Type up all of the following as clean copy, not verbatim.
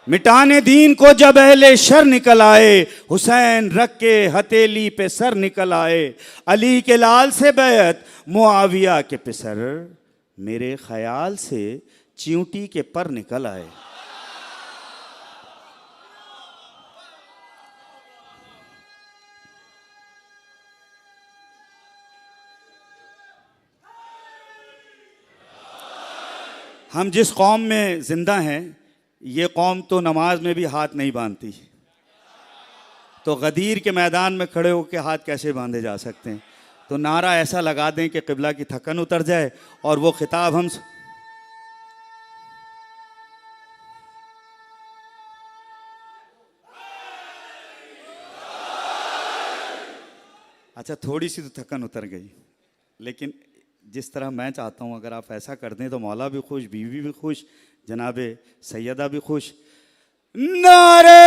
मिटाने दीन को जब अहले शर निकल आए, हुसैन रख के हथेली पे सर निकल आए। अली के लाल से बैत मुआविया के पिसर, मेरे ख्याल से चींटी के पर निकल आए। हम जिस कौम में जिंदा हैं, ये कौम तो नमाज में भी हाथ नहीं बांधती, तो गदीर के मैदान में खड़े होकर हाथ कैसे बांधे जा सकते हैं? तो नारा ऐसा लगा दें कि क़िबला की थकन उतर जाए और वो खिताब हम। अच्छा, थोड़ी सी तो थकन उतर गई, लेकिन जिस तरह मैं चाहता हूं अगर आप ऐसा कर दें तो मौला भी खुश, बीवी भी खुश, जनाबे सैयदा भी खुश। नारे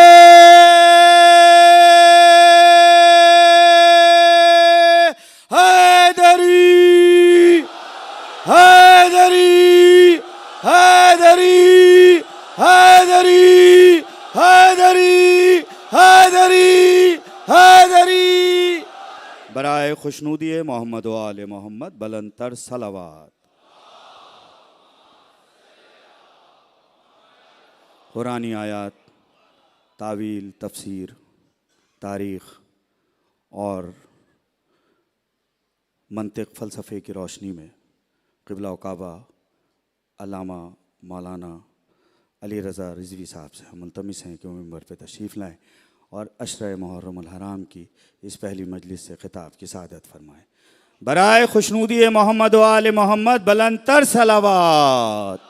हैदरी, हैदरी, हैदरी, हैदरी, हैदरी, हैदरी, हैदरी। बराए खुशनूदी मोहम्मद व आले मोहम्मद बुलंदतर सलावत। कुरानी आयात, तावील, तफसीर, तारीख़ और मंतिक फ़लसफ़े की रोशनी में क़िबला व काबा अल्लामा मौलाना अली रज़ा रिज़वी साहब से हम मुल्तमिस हैं कि वो मिंबर पे तशरीफ़ लाएँ और अशरे मुहर्रम अल हराम की इस पहली मजलिस से खिताब की सादत फरमाएँ। बराए खुशनूदी मोहम्मद व आले मोहम्मद बुलंदतर सलावत।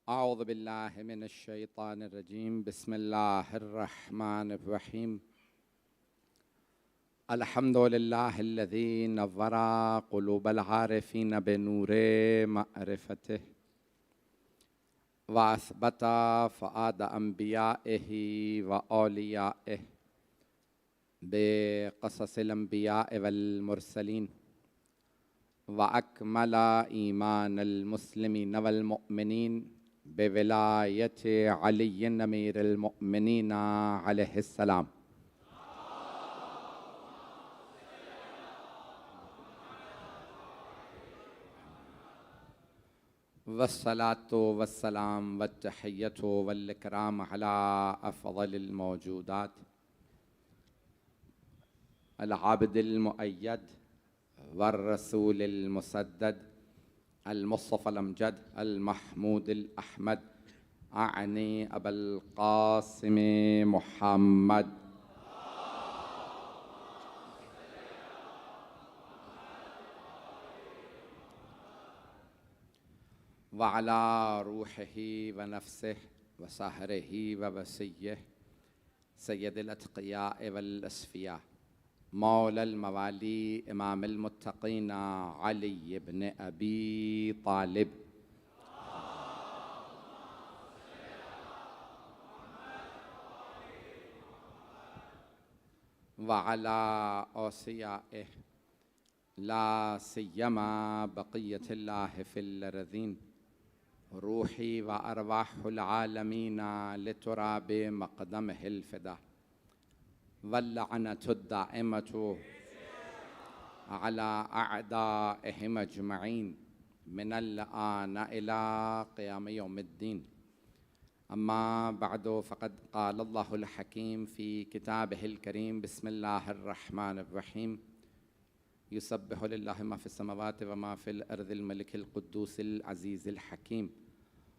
अऊज़ु बिल्लाहि मिनश शैतानिर रजीम, बिस्मिल्लाहिर रहमानिर रहीम। अल्हम्दुलिल्लाहिल्लज़ी नव्वरा क़ुलूबल आरिफ़ीन बिनूरे मअरिफ़तिह व असबता फ़ुआद अंबियाइही व औलियाइह बिक़ससिल अंबियाइ वल मुरसलीन व अकमला ईमानल मुस्लिमीन वल मुअमिनीन बेविलायत अली अमीरुल मुअमिनीन अलैहिस्सलाम। वस्सलातु वस्सलाम वत्तहिय्यतु वल इकराम अला अफ़ज़लिल मौजूदात अल आबिदिल मुअय्यद वर रसूलिल मुसद्दद अल मुस्तफ़ल अमजद अल महमूदिल अहमद आनी अबुल क़ासिम मुहम्मद व अला रूहिही व नफ्सिही व सहरिही व वसिय्यिही सय्यदिल अत्क़िया वल अस्फ़िया मौलल मवाली इमामुल मुत्तक़ीन अली इब्न अबी तालिब व अला औसियाइही ला सिय्यमा बक़िय्यतिल्लाहि फ़िल अर्ज़ीन रूही व अरवाहुल आलमीन लितुराबि मक़दमिहिल फ़िदा वल्लअनतु दाइमतु अला अअदाइहिम अजमईन मिनल आन इला क़ियाम यौमिद्दीन। अम्मा बअदु फ़क़द क़ालल्लाहुल हकीम फ़ी किताबिहिल करीम बिस्मिल्लाहिर रहमानिर रहीम युसब्बिहु लिल्लाहि मा फ़िस समावाति व मा फ़िल अर्दिल मलिकिल कुद्दूसिल अज़ीज़िल हकीम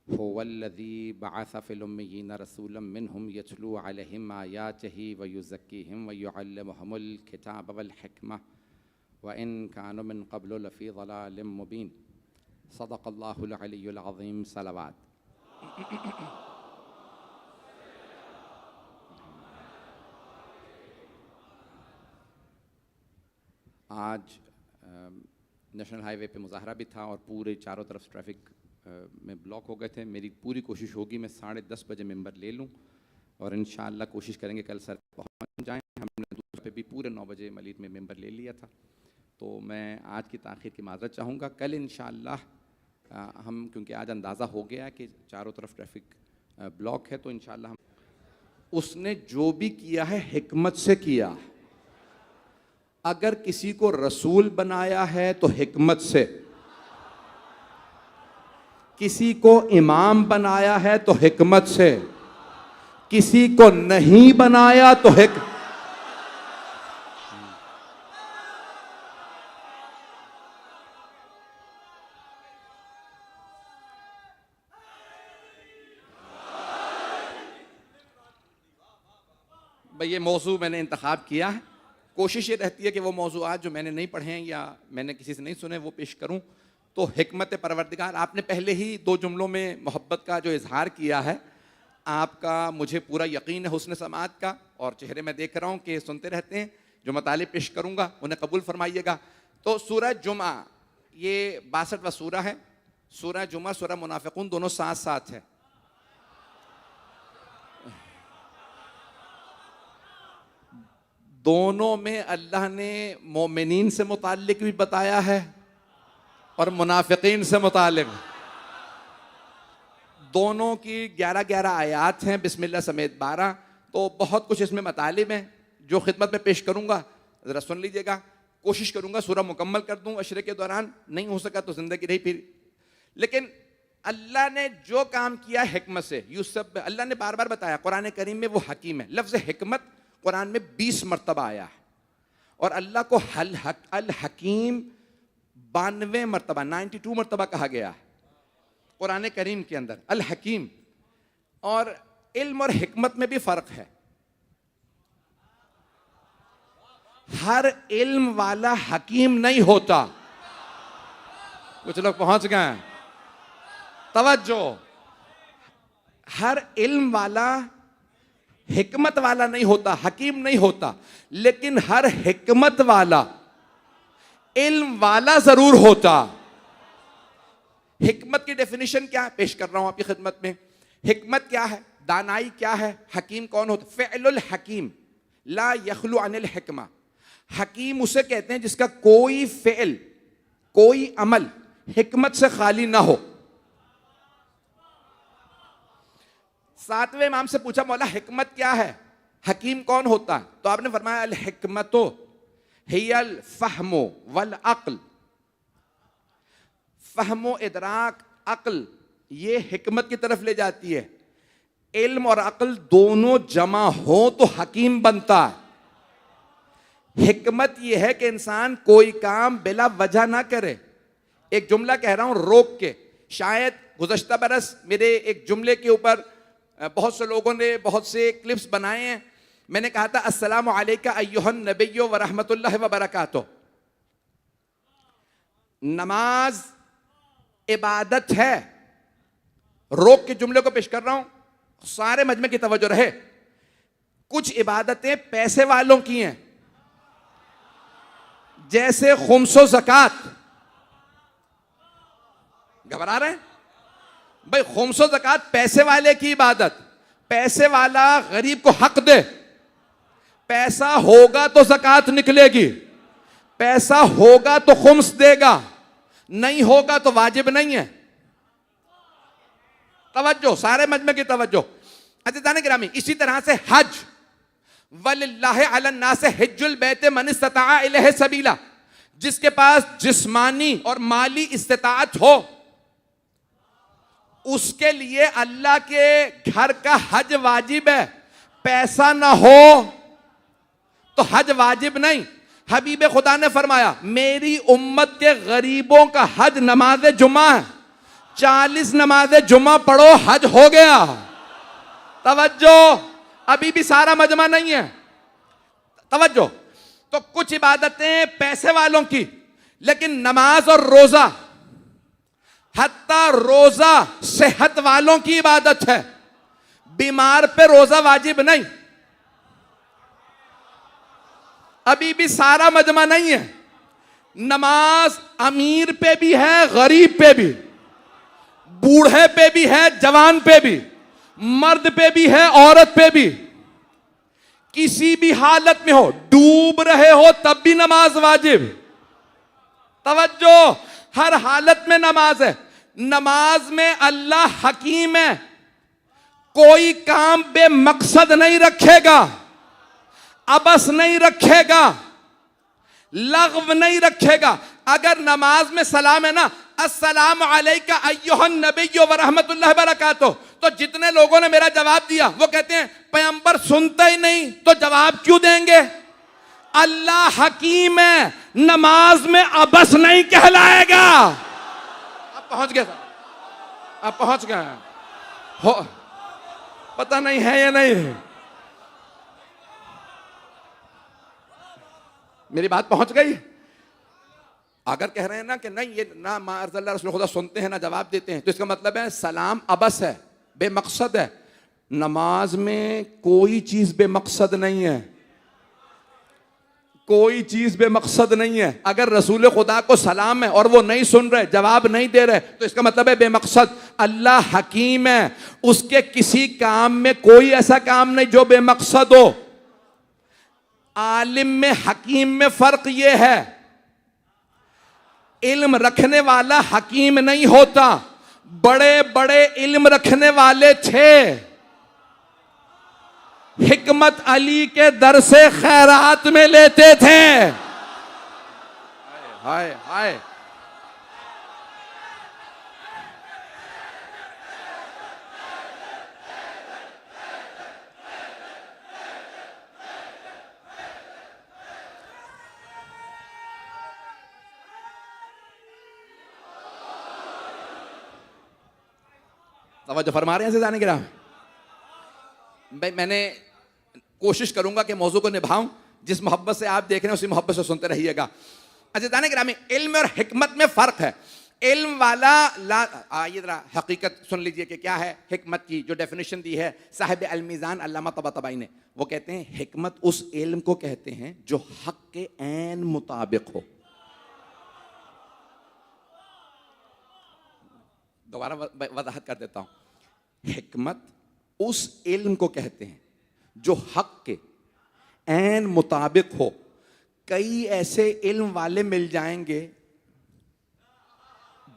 हुवल्लज़ी बअस फ़िल उम्मिय्यीना रसूलन मिनहुम यतलू अलैहिम आयातिही व युज़क्कीहिम व युअल्लिमुहुमुल किताब वल हिकमह व इन कानू मिन क़ब्लु लफ़ी ज़लालिम मुबीन। सदक़ल्लाहुल अलियुल अज़ीम। सलावत। आज नेशनल हाईवे पे मुज़ाहरा भी था और पूरे चारों तरफ ट्रैफिक में ब्लॉक हो गए थे। मेरी पूरी कोशिश होगी मैं 10:30 बजे मेंबर ले लूँ और इंशाअल्लाह कोशिश करेंगे कल सर पहुँच जाएँ। हमने दूसरे पे भी पूरे 9 बजे मलीद में मेंबर ले लिया था, तो मैं आज की ताख़ीर की माज़रत चाहूँगा। कल इंशाअल्लाह हम, क्योंकि आज अंदाज़ा हो गया कि चारों तरफ ट्रैफिक ब्लॉक है, तो इंशाअल्लाह हम, उसने जो भी किया है हिकमत से किया। अगर किसी को रसूल बनाया है तो हिकमत से, किसी को इमाम बनाया है तो हिकमत से, किसी को नहीं बनाया तो भाई ये मौजू मैंने इंतखाब किया है। कोशिश ये रहती है कि वो मौजूआत जो मैंने नहीं पढ़े हैं या मैंने किसी से नहीं सुने वो पेश करूं। तो हिकमत परवरदिगार, आपने पहले ही 2 जुमलों में मोहब्बत का जो इजहार किया है, आपका मुझे पूरा यकीन है हुस्न समात का, और चेहरे में देख रहा हूँ कि सुनते रहते हैं। जो मतालिब पेश करूँगा उन्हें कबूल फरमाइएगा। तो सूरह जुमा ये 62वां सूरा है। सूरह जुमा, सूरह मुनाफिकून दोनों साथ साथ है। दोनों में अल्लाह ने मोमिनीन से मुताल्लिक भी बताया है और मुनाफिकीन से मुताल्लिक। दोनों की 11-11 आयात हैं, बिस्मिल्लाह समेत 12। तो बहुत कुछ इसमें मतालिब हैं जो खिदमत में पेश करूँगा, ज़रा सुन लीजिएगा। कोशिश करूँगा सूरह मुकम्मल कर दूँ अशरे के दौरान, नहीं हो सका तो ज़िंदगी रही फिर। लेकिन अल्लाह ने जो काम किया हिकमत से, यूसुफ अल्लाह ने बार बार बताया कुरान करीम में वो हकीम है। लफ्ज़ हिकमत कुरान में 20 मरतबा आया है और अल्लाह को अल हकीम 92 मरतबा 92 मरतबा कहा गया है कुरान करीम के अंदर, अल हकीम। और इल्म और हिकमत में भी फर्क है। हर इल्म वाला हकीम नहीं होता। कुछ लोग पहुंच गए हैं, तवज्जो। हर इल्म वाला हिकमत वाला नहीं होता, हकीम नहीं होता, लेकिन हर हिकमत वाला इल्म वाला जरूर होता। हिकमत की डेफिनेशन क्या है पेश कर रहा हूं आपकी खिदमत में। हिकमत क्या है, दानाई क्या है, हकीम कौन होता। फ़िअलुल हकीम ला यखलु अनिल हिकमा। हकीम उसे कहते हैं जिसका कोई फ़िअल, कोई अमल हिकमत से खाली ना हो। 7वें इमाम से पूछा, मौला हिकमत क्या है, हकीम कौन होता है? तो आपने फरमाया अल हिकमतो हियल फहमो वल अक्ल। फहमो इदराक अक्ल ये हिकमत की तरफ ले जाती है। इल्म और अक्ल दोनों जमा हो तो हकीम बनता है। हिकमत यह है कि इंसान कोई काम बिला वजह ना करे। एक जुमला कह रहा हूं रोक के। शायद गुज़श्ता बरस मेरे एक जुमले के ऊपर बहुत से लोगों ने बहुत से क्लिप्स बनाए हैं। मैंने कहा था अस्सलामु अलैका अय्युहन नबिय्यो व रहमतुल्लाहि व बरकातुहू। नमाज इबादत है। रोक के जुमले को पेश कर रहा हूं, सारे मजमे की तवज्जो रहे। कुछ इबादतें पैसे वालों की हैं, जैसे खुम्सो ज़कात। घबरा रहे हैं भाई? खुम्सो ज़कात पैसे वाले की इबादत। पैसे वाला गरीब को हक दे। पैसा होगा तो ज़कात निकलेगी, पैसा होगा तो खुम्स देगा, नहीं होगा तो वाजिब नहीं है। तवज्जो, सारे मजमे की तवज्जो। अज़ीज़ान गिरामी, इसी तरह से हज, वलिल्लाहि अलन नास हिज्जुल बैत मन इस्तताअ इलैहि सबीला। जिसके पास जिस्मानी और माली इस्तिताअत हो उसके लिए अल्लाह के घर का हज वाजिब है। पैसा ना हो तो हज वाजिब नहीं। हबीब खुदा ने फरमाया मेरी उम्मत के गरीबों का हज नमाज जुमा है, 40 नमाज जुमा पढ़ो हज हो गया। तवज्जो, अभी भी सारा मजमा नहीं है, तवज्जो। तो कुछ इबादतें पैसे वालों की, लेकिन नमाज और रोजा, हत्ता रोजा सेहत वालों की इबादत है, बीमार पे रोजा वाजिब नहीं। अभी भी सारा मजमा नहीं है। नमाज अमीर पे भी है, गरीब पे भी, बूढ़े पे भी है, जवान पे भी, मर्द पे भी है, औरत पे भी। किसी भी हालत में हो, डूब रहे हो तब भी नमाज वाजिब। तवज्जो, हर हालत में नमाज है। नमाज में अल्लाह हकीम है, कोई काम बेमकसद नहीं रखेगा, अबस नहीं रखेगा, लग़व नहीं रखेगा। अगर नमाज में सलाम है ना, अस्सलाम अलैका अय्युहन नबिय्यु व रहमतुल्लाहि व बरकातुहू, तो जितने लोगों ने मेरा जवाब दिया वो कहते हैं पैगंबर सुनते ही नहीं तो जवाब क्यों देंगे। अल्लाह हकीम है, नमाज में अबस नहीं कहलाएगा। अब पहुंच गया, अब पहुंच गया हो, पता नहीं है या नहीं है, मेरी बात पहुंच गई। अगर कह रहे हैं ना कि नहीं ये ना माअज़ल्लाह रसूल खुदा सुनते हैं ना जवाब देते हैं, तो इसका मतलब है सलाम अबस है, बेमकसद है। नमाज में कोई चीज बेमकसद नहीं है, कोई चीज बेमकसद नहीं है। अगर रसूल खुदा को सलाम है और वो नहीं सुन रहे, जवाब नहीं दे रहे, तो इसका मतलब है बेमकसद। अल्लाह हकीम है, उसके किसी काम में कोई ऐसा काम नहीं जो बेमकसद हो। आलिम में हकीम में फर्क यह है, इल्म रखने वाला हकीम नहीं होता। बड़े बड़े इल्म रखने वाले थे, हिकमत अली के दर से खैरात में लेते थे। हाय हाय, तवज्जो फरमा रहे हैं जाने के राम। भाई मैंने कोशिश करूंगा कि मौजू को निभाऊं, जिस मोहब्बत से आप देख रहे हैं उसी मोहब्बत से सुनते रहिएगा। अच्छा जाने के राम, इल्म और हिकमत में फर्क है। इल्म वाला आइए जरा हकीकत सुन लीजिए कि क्या है हिकमत की जो डेफिनेशन दी है साहिब अल मीज़ान अल्लामा तबातबाई ने। वो कहते हैं हिकमत उस इल्म को कहते हैं जो हक के ऐन मुताबिक हो। दोबारा वजाहत कर देता हूं, हिकमत उस इल्म को कहते हैं जो हक के ऐन मुताबिक हो। कई ऐसे इल्म वाले मिल जाएंगे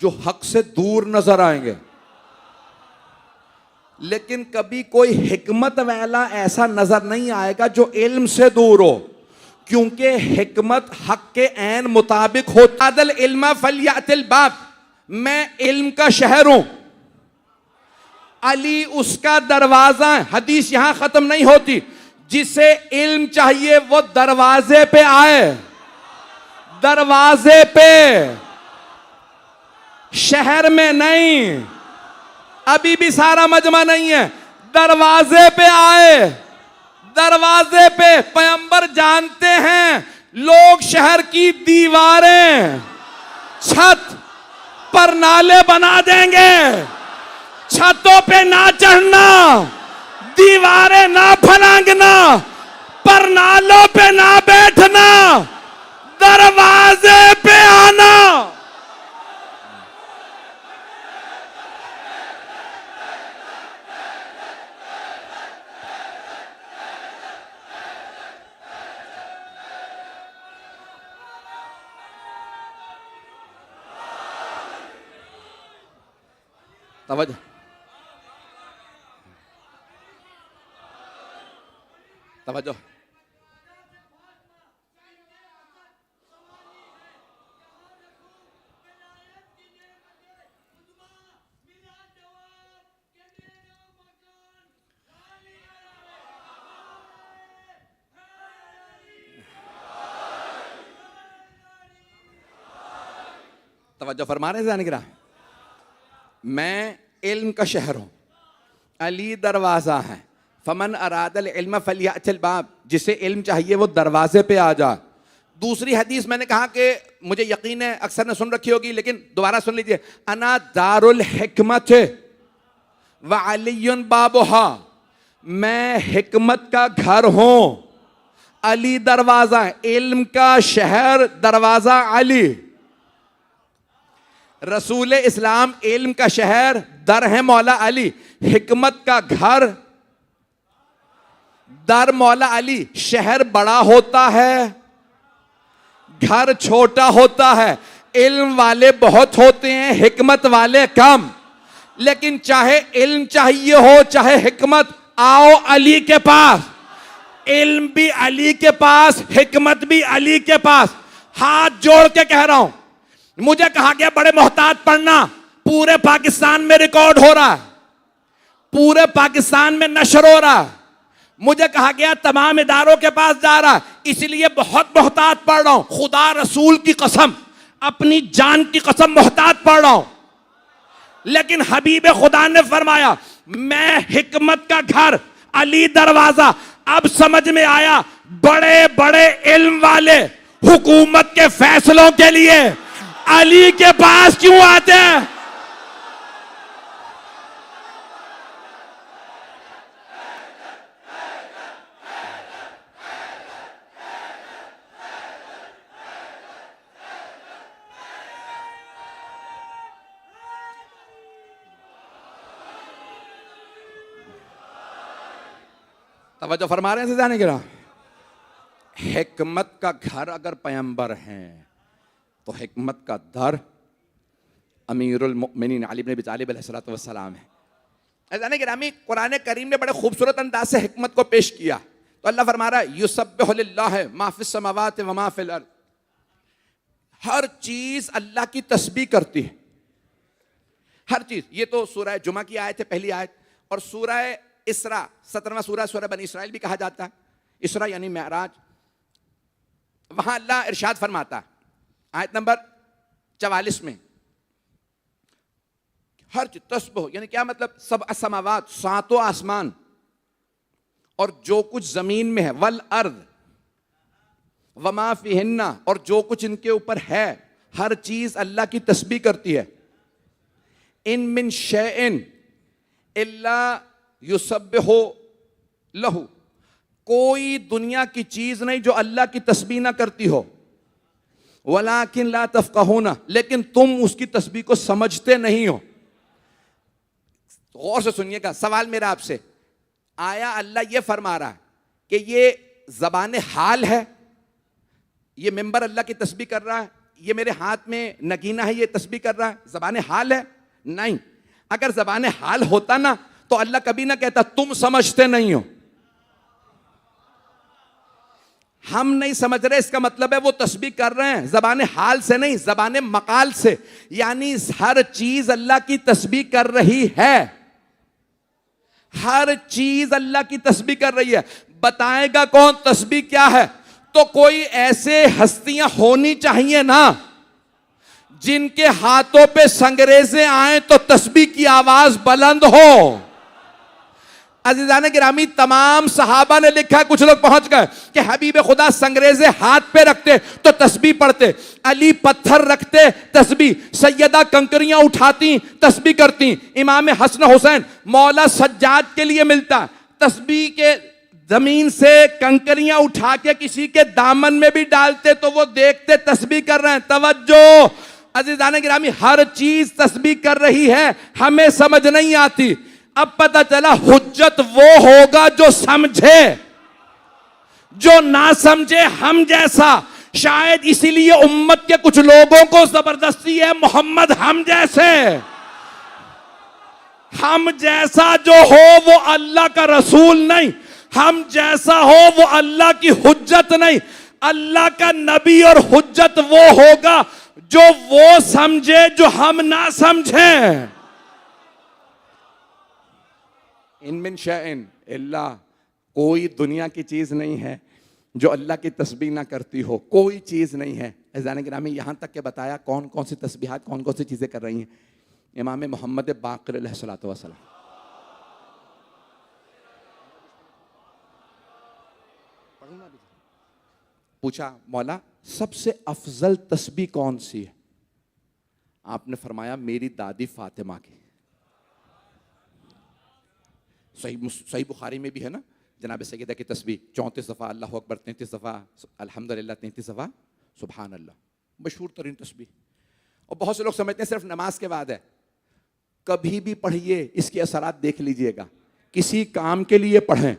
जो हक से दूर नजर आएंगे, लेकिन कभी कोई हिकमत वाला ऐसा नजर नहीं आएगा जो इल्म से दूर हो, क्योंकि हिकमत हक के ऐन मुताबिक हो। अदल इल्मा फलियातिल बाब, मैं इल्म का शहर हूं, अली उसका दरवाजा है। हदीस यहां खत्म नहीं होती, जिसे इल्म चाहिए वो दरवाजे पे आए, दरवाजे पे, शहर में नहीं। अभी भी सारा मजमा नहीं है, दरवाजे पे आए, दरवाजे पे। पैगंबर जानते हैं लोग शहर की दीवारें, छत पर नाले बना देंगे, छतों पे ना चढ़ना, दीवारें ना फलांगना, पर नालों पे ना बैठना, दरवाजे पे आना। तवज्जो, तवज्जो। तवज्जो फरमा रहे हैं जाने गिरा। मैं इल्म का शहर हूं, अली दरवाजा है, फमन अरादल इल्म फलियातिल बाब, जिसे इल्म चाहिए वो दरवाजे पे आ जा। दूसरी हदीस मैंने कहा कि मुझे यकीन है अक्सर ने सुन रखी होगी, लेकिन दोबारा सुन लीजिए। अना दारुल हिकमत व अलीयुन बाबुहा, मैं हिकमत का घर हूं, अली दरवाजा है। इल्म का शहर, दरवाजा अली। रसूल इस्लाम इल्म का शहर, दर है मौला अली। हिकमत का घर, दर मौला अली। शहर बड़ा होता है, घर छोटा होता है। इल्म वाले बहुत होते हैं, हिकमत वाले कम। लेकिन चाहे इल्म चाहिए हो चाहे हिकमत, आओ अली के पास। इल्म भी अली के पास, हिकमत भी अली के पास। हाथ जोड़ के कह रहा हूं, मुझे कहा गया बड़े मोहतात पढ़ना, पूरे पाकिस्तान में रिकॉर्ड हो रहा है, पूरे पाकिस्तान में नशर हो रहा है। मुझे कहा गया तमाम इदारों के पास जा रहा है, इसलिए बहुत मोहतात पढ़ रहा हूं। खुदा रसूल की कसम, अपनी जान की कसम मोहतात पढ़ रहा हूं। लेकिन हबीब खुदा ने फरमाया मैं हिकमत का घर, अली दरवाजा। अब समझ में आया बड़े बड़े इल्म वाले हुकूमत के फैसलों के लिए अली के पास क्यों आते हैं। तवज्जो फरमा रहे हैं जाने गिरा। हिकमत का घर अगर पैगंबर हैं तो हिकमत का दर अमीरुल मोमिनीन अली इब्न अबी तालिब अलैहिस्सलातु वस्सलाम है। जाने गिरामी, कुरान करीम ने बड़े खूबसूरत अंदाज से हिकमत को पेश किया। तो अल्लाह फरमा रहा है युसब्बिहु लिल्लाहि मा फिस समावाति व मा फिल अर्द। हर चीज अल्लाह की तस्बीह करती है, हर चीज। ये तो सूरह जुमा की आयत है, पहली आयत। और सूरह इसरा 17वां सूरह, सूरह बनी इसराइल भी कहा जाता है। इसरा यानी मेराज। वहां अल्लाह इरशाद फरमाता है आयत नंबर 44 में, हर चीज तस्बीह, यानी क्या मतलब, सब असमावात, सातों आसमान, और जो कुछ जमीन में है, वल अर्द वमा फिहिन्ना, और जो कुछ इनके ऊपर है, हर चीज अल्लाह की तस्बीह करती है। इन मिन शैइन इल्ला युसब्बिहु लहू, कोई दुनिया की चीज नहीं जो अल्लाह की तस्बीह ना करती हो। वलाकिन ला तफक़हूना, लेकिन तुम उसकी तस्बीह को समझते नहीं हो। गौर से सुनिएगा, सवाल मेरा आपसे, आया अल्लाह ये फरमा रहा है कि ये ज़बान हाल है, ये मिंबर अल्लाह की तस्बीह कर रहा है, ये मेरे हाथ में नगीना है ये तस्बीह कर रहा है, ज़बान हाल है? नहीं। अगर ज़बान हाल होता ना तो अल्लाह कभी ना कहता तुम समझते नहीं हो। हम नहीं समझ रहे, इसका मतलब है वो तस्बीह कर रहे हैं ज़बान हाल से नहीं, ज़बान मकाल से। यानी हर चीज अल्लाह की तस्बीह कर रही है, हर चीज अल्लाह की तस्बीह कर रही है। बताएगा कौन तस्बीह क्या है? तो कोई ऐसे हस्तियां होनी चाहिए ना जिनके हाथों पे संगरेज़े आए तो तस्बीह की आवाज बुलंद हो। अज़ीज़ान गिरामी, तमाम सहाबा ने लिखा है, कुछ लोग पहुंच गए कि हबीब खुदा संगरेज़े हाथ पे रखते तो तस्बीह पढ़ते, अली पत्थर रखते तस्बीह, सैयदा कंकरियां उठाती तस्बीह करती, इमाम हसन हुसैन मौला सज्जाद के लिए मिलता तस्बीह के जमीन से कंकरियां उठा के किसी के दामन में भी डालते तो वो देखते तस्बीह कर रहे हैं। तवज्जो अज़ीज़ान गिरामी, हर चीज तस्बीह कर रही है, हमें समझ नहीं आती। अब पता चला हुज्जत वो होगा जो समझे, जो ना समझे हम जैसा। शायद इसीलिए उम्मत के कुछ लोगों को जबरदस्ती है मोहम्मद हम जैसे। हम जैसा जो हो वो अल्लाह का रसूल नहीं, हम जैसा हो वो अल्लाह की हुज्जत नहीं। अल्लाह का नबी और हुज्जत वो होगा जो वो समझे जो हम ना समझे। इन मिन शैइन इल्ला, कोई दुनिया की चीज नहीं है जो अल्लाह की तस्बीह ना करती हो, कोई चीज़ नहीं है। अज़ान गिरामी यहाँ तक के बताया कौन कौन सी तस्बीहात, कौन कौन सी चीज़ें कर रही हैं। इमाम मोहम्मद बाक़िर अलैहिस्सलातु वस्सलाम, पूछा मौला सबसे अफजल तस्बीह कौन सी है? आपने फरमाया मेरी दादी फातिमा की। सही बुखारी में भी है ना, जनाब सैयदा की तस्बीह 34 दफ़ा अल्लाहु अकबर, 33 दफ़ा अल्हम्दुलिल्लाह, 33 दफ़ा सुभान अल्लाह, मशहूर तरीन तस्बीह। और बहुत से लोग समझते हैं सिर्फ नमाज के बाद है। कभी भी पढ़िए, इसके असरात देख लीजिएगा। किसी काम के लिए पढ़ें।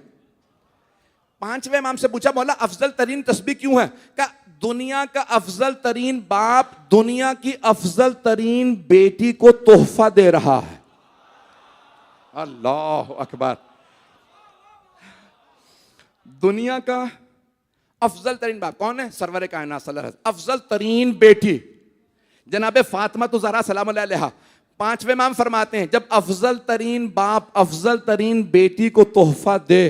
पांचवें इमाम से पूछा मौला अफजल तरीन तस्बीह क्यों है? कहा दुनिया का अफजल तरीन बाप दुनिया की अफजल तरीन बेटी को तोहफा दे रहा है। अल्लाह अकबर। दुनिया का अफजल तरीन बाप कौन है? सरवर कायनात सल्लल्लाहु अलैहि वसल्लम। अफजल तरीन बेटी जनाब फातिमा तो ज़हरा सलाम अलैहा। पांचवें इमाम फरमाते हैं जब अफजल तरीन बाप अफजल तरीन बेटी को तोहफा दे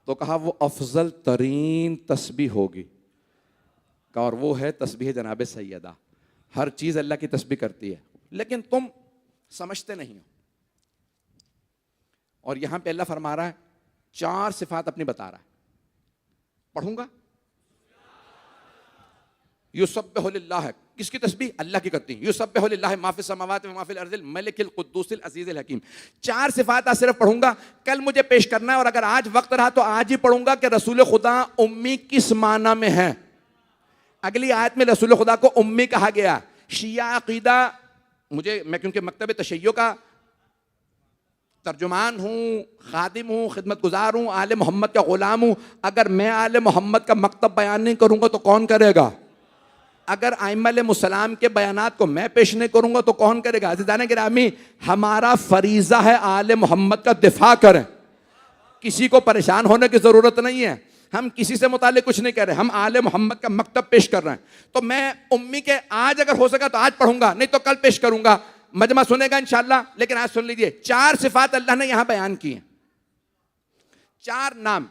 तो कहा वो अफजल तरीन तस्बीह होगी। कहा और वो है तस्बीह जनाब सैयदा। हर चीज अल्लाह की तस्बीह करती है, लेकिन तुम समझते नहीं हो। और यहां पे अल्लाह फरमा रहा है, 4 सिफात अपनी बता रहा है। पढ़ूंगा। युसब्बिहु लिल्लाह, किसकी तस्बीह? अल्लाह की करती है। युसब्बिहु लिल्लाह मा फिस समावाति व मा फिल अर्दिल मलिकिल कुद्दूसिल अजीजिल हकीम। 4 सिफात आज सिर्फ पढ़ूंगा, कल मुझे पेश करना है। और अगर आज वक्त रहा तो आज ही पढ़ूंगा कि रसूल खुदा उम्मी किस माना में है। अगली आयत में रसूल खुदा को उम्मी कहा गया। शिया अकीदा, मैं क्योंकि मकतब तशय्यो का तर्जुमान हूँ, खादिम हूँ, खिदमतगुजार हूँ, आले मोहम्मद का गुलाम हूँ। अगर मैं आले मोहम्मद का मकतब बयान नहीं करूंगा तो कौन करेगा? अगर आइम्मा मुसलाम के बयानात को मैं पेश नहीं करूंगा तो कौन करेगा? अज़ीज़ान गिरामी, हमारा फरीज़ा है आले मोहम्मद का दिफा करें। किसी को परेशान होने की ज़रूरत नहीं है। हम किसी से मुताल्लिक़ कुछ नहीं कर रहे, हम आले मोहम्मद का मकतब पेश कर रहे हैं। तो मैं उम्मी के आज अगर हो सका तो आज पढ़ूंगा, नहीं तो कल पेश करूंगा। मजमा सुनेगा इंशाअल्लाह। लेकिन आज सुन लीजिए, 4 सिफात अल्लाह ने यहां बयान की हैं। 4 नाम।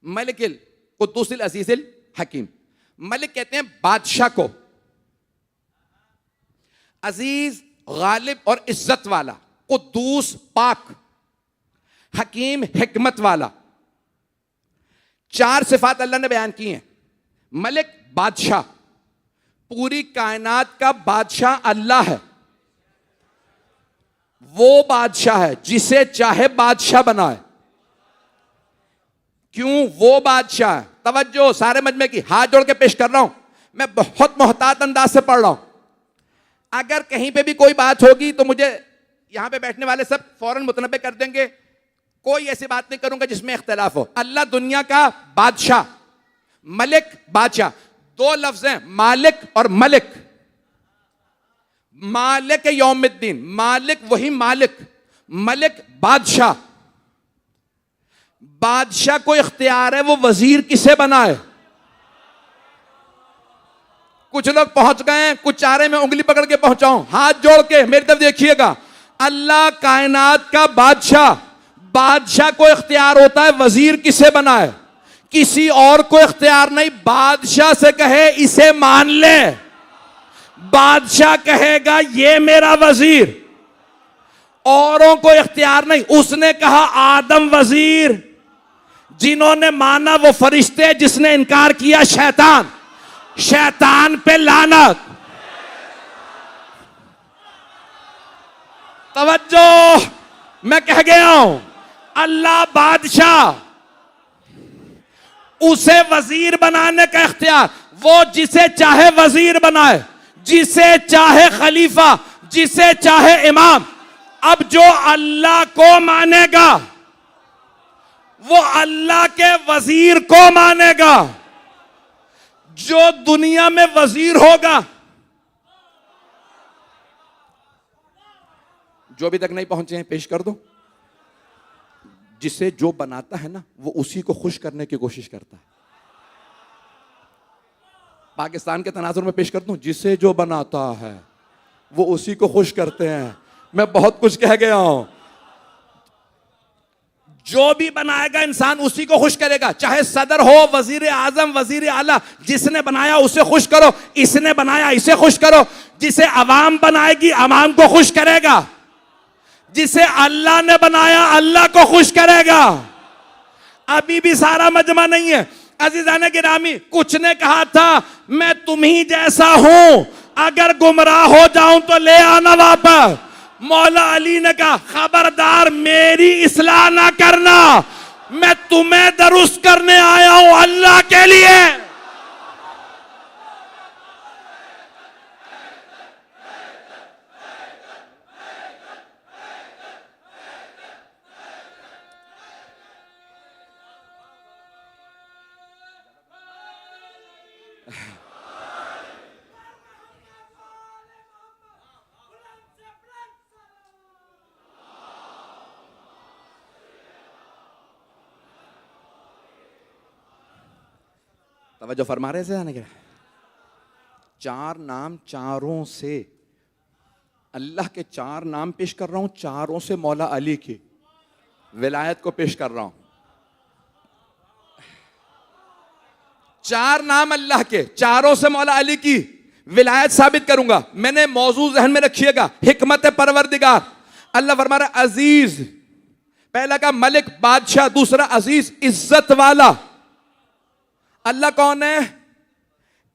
मलिकिल कुद्दूसिल अजीजिल हकीम। मलिक कहते हैं बादशाह को, अजीज गालिब और इज्जत वाला, कुद्दूस पाक, हकीम हिकमत वाला। 4 सिफात अल्लाह ने बयान की हैं। मलिक बादशाह, पूरी कायनात का बादशाह अल्लाह है। वो बादशाह है जिसे चाहे बादशाह बनाए। क्यों? वो बादशाह है। तवज्जो सारे मजमे की, हाथ जोड़ के पेश कर रहा हूं। मैं बहुत मोहतात अंदाज से पढ़ रहा हूं। अगर कहीं पे भी कोई बात होगी तो मुझे यहां पे बैठने वाले सब फौरन मुतनब्बे कर देंगे। कोई ऐसी बात नहीं करूंगा जिसमें इख्तिलाफ हो। अल्लाह दुनिया का बादशाह, मलिक बादशाह, 2 लफ्ज हैं, मालिक और मलिक। मालिक यौमिद्दीन, मालिक वही मालिक, मलिक बादशाह। बादशाह को इख्तियार है वो वजीर किसे बनाए। कुछ लोग पहुंच गए हैं, कुछ चारे में उंगली पकड़ के पहुंचाऊं। हाथ जोड़ के मेरी तरफ देखिएगा। अल्लाह कायनात का बादशाह, बादशाह को इख्तियार होता है वजीर किसे बनाए। किसी और को इख्तियार नहीं। बादशाह से कहे इसे मान ले, बादशाह कहेगा ये मेरा वजीर। औरों को इख्तियार नहीं। उसने कहा आदम वजीर, जिन्होंने माना वो फरिश्ते, जिसने इनकार किया शैतान। शैतान पे लानत। तवज्जो, मैं कह गया हूं, अल्लाह बादशाह, उसे वजीर बनाने का इख्तियार, वो जिसे चाहे वजीर बनाए, जिसे चाहे खलीफा, जिसे चाहे इमाम। अब जो अल्लाह को मानेगा वो अल्लाह के वजीर को मानेगा। जो दुनिया में वजीर होगा, जो अभी तक नहीं पहुंचे हैं पेश कर दो। जिसे जो बनाता है ना वो उसी को खुश करने की कोशिश करता है। पाकिस्तान के तनाजुर में पेश कर दूं, जिसे जो बनाता है वो उसी को खुश करते हैं। मैं बहुत कुछ कह गया हूं। जो भी बनाएगा इंसान उसी को खुश करेगा, चाहे सदर हो, वजीर आजम, वजीर आला, जिसने बनाया उसे खुश करो, इसने बनाया इसे खुश करो। जिसे अवाम बनाएगी अवाम को खुश करेगा, जिसे अल्लाह ने बनाया अल्लाह को खुश करेगा। अभी भी सारा मजमा नहीं है। अजीजान गिरामी, कुछ ने कहा था मैं तुम ही जैसा हूं, अगर गुमराह हो जाऊं तो ले आना वापस। मौला अली ने कहा खबरदार मेरी इस्लाह ना करना, मैं तुम्हें दुरुस्त करने आया हूं अल्लाह के लिए। तवज्जो फरमा रहे थे क्या? चार नाम, चारों से अल्लाह के चार नाम पेश कर रहा हूं, चारों से मौला अली की विलायत को पेश कर रहा हूं। चार नाम अल्लाह के, चारों से मौला अली की विलायत साबित करूंगा। मैंने मौजू जहन में रखिएगा, हिकमत परवरदिगार। अल्लाह फरमा रहा अजीज, पहला का मलिक बादशाह, दूसरा अजीज इज्जत वाला। अल्लाह कौन है?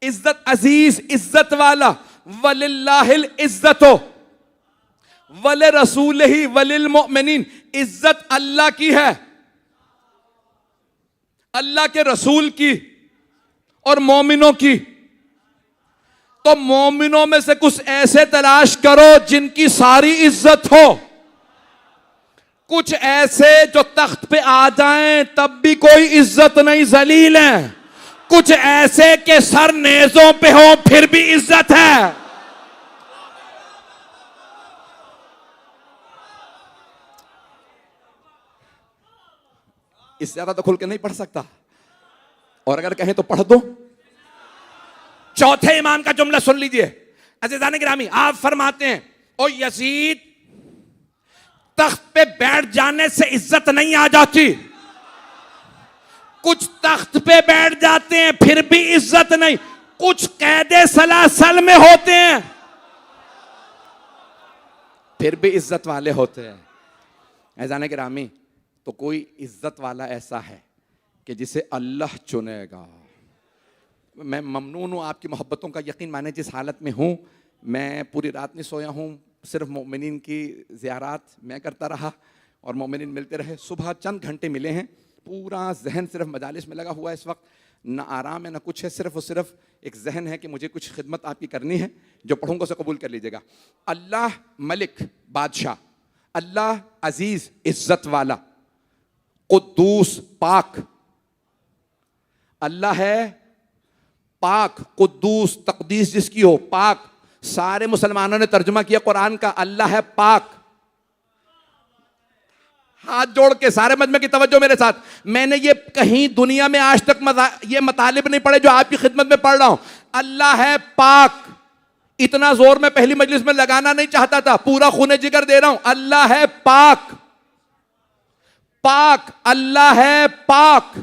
इज्जत, अजीज इज्जत वाला। वलिल्लाहिल इज्जतो वले रसूलिही वलिल मोमिनीन, इज्जत अल्लाह की है, अल्लाह के रसूल की और मोमिनों की। तो मोमिनों में से कुछ ऐसे तलाश करो जिनकी सारी इज्जत हो, कुछ ऐसे जो तख्त पे आ जाएं तब भी कोई इज्जत नहीं, जलील हैं, कुछ ऐसे के सर नेजों पे हो फिर भी इज्जत है। इससे ज्यादा तो खुल के नहीं पढ़ सकता, और अगर कहें तो पढ़ दो। चौथे इमाम का जुमला सुन लीजिए। अज़ीज़ान गिरामी, आप फरमाते हैं ओ यजीद, तख्त पे बैठ जाने से इज्जत नहीं आ जाती, कुछ तख्त पे बैठ जाते हैं फिर भी इज्जत नहीं, कुछ कैदे सलासल में होते हैं फिर भी इज्जत वाले होते हैं। अज़ीज़ान गिरामी, तो कोई इज्जत वाला ऐसा है कि जिसे अल्लाह चुनेगा। मैं ममनून हूँ आपकी मोहब्बतों का, यकीन माने जिस हालत में हूँ, मैं पूरी रात नहीं सोया हूँ, सिर्फ मोमिनीन की ज़ियारात मैं करता रहा और मोमिनीन मिलते रहे। सुबह चंद घंटे मिले हैं, पूरा जहन सिर्फ मजालिस में लगा हुआ है इस वक्त, ना आराम है ना कुछ है, सिर्फ और सिर्फ एक जहन है कि मुझे कुछ खिदमत आपकी करनी है, जो पढ़ूंगा उसे कबूल कर लीजिएगा। अल्लाह मलिक बादशाह, अल्लाह अजीज इज्जत वाला, कुद्दूस पाक। अल्लाह है पाक, कुद्दूस, तकदीस जिसकी हो, पाक। सारे मुसलमानों ने तर्जुमा किया कुरान का, अल्लाह है पाक। हाथ जोड़ के सारे मजमे की तवज्जो मेरे साथ। मैंने ये कहीं दुनिया में आज तक ये मतालिब नहीं पढ़े जो आपकी खिदमत में पढ़ रहा हूं। अल्लाह है पाक, इतना जोर मैं पहली मजलिस में लगाना नहीं चाहता था, पूरा खूने जिगर दे रहा हूं। अल्लाह है पाक, पाक, अल्लाह है पाक।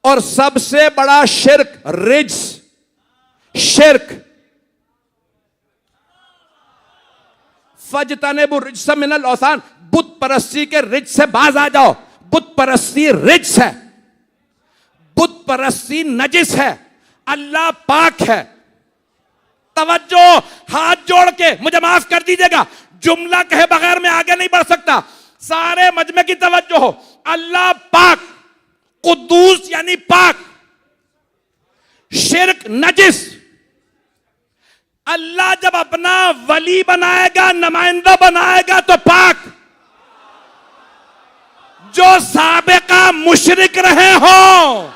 और सबसे बड़ा शिर्क रिज्स, शिर्क। फजतनेबु रिज्स मिनल औसान, बुत परस्ती के रिज्स से बाज आ जाओ। बुत परस्ती रिज्स है, बुत परस्ती नजिस है, अल्लाह पाक है। तवज्जो, हाथ जोड़ के मुझे माफ कर दीजिएगा, जुमला कहे बगैर मैं आगे नहीं बढ़ सकता। सारे मजमे की तवज्जो हो। अल्लाह पाक, कुद्दूस यानी पाक, शिर्क नजिस। अल्लाह जब अपना वली बनाएगा, नुमाइंदा बनाएगा तो पाक। जो साबिका मुशरिक रहे हो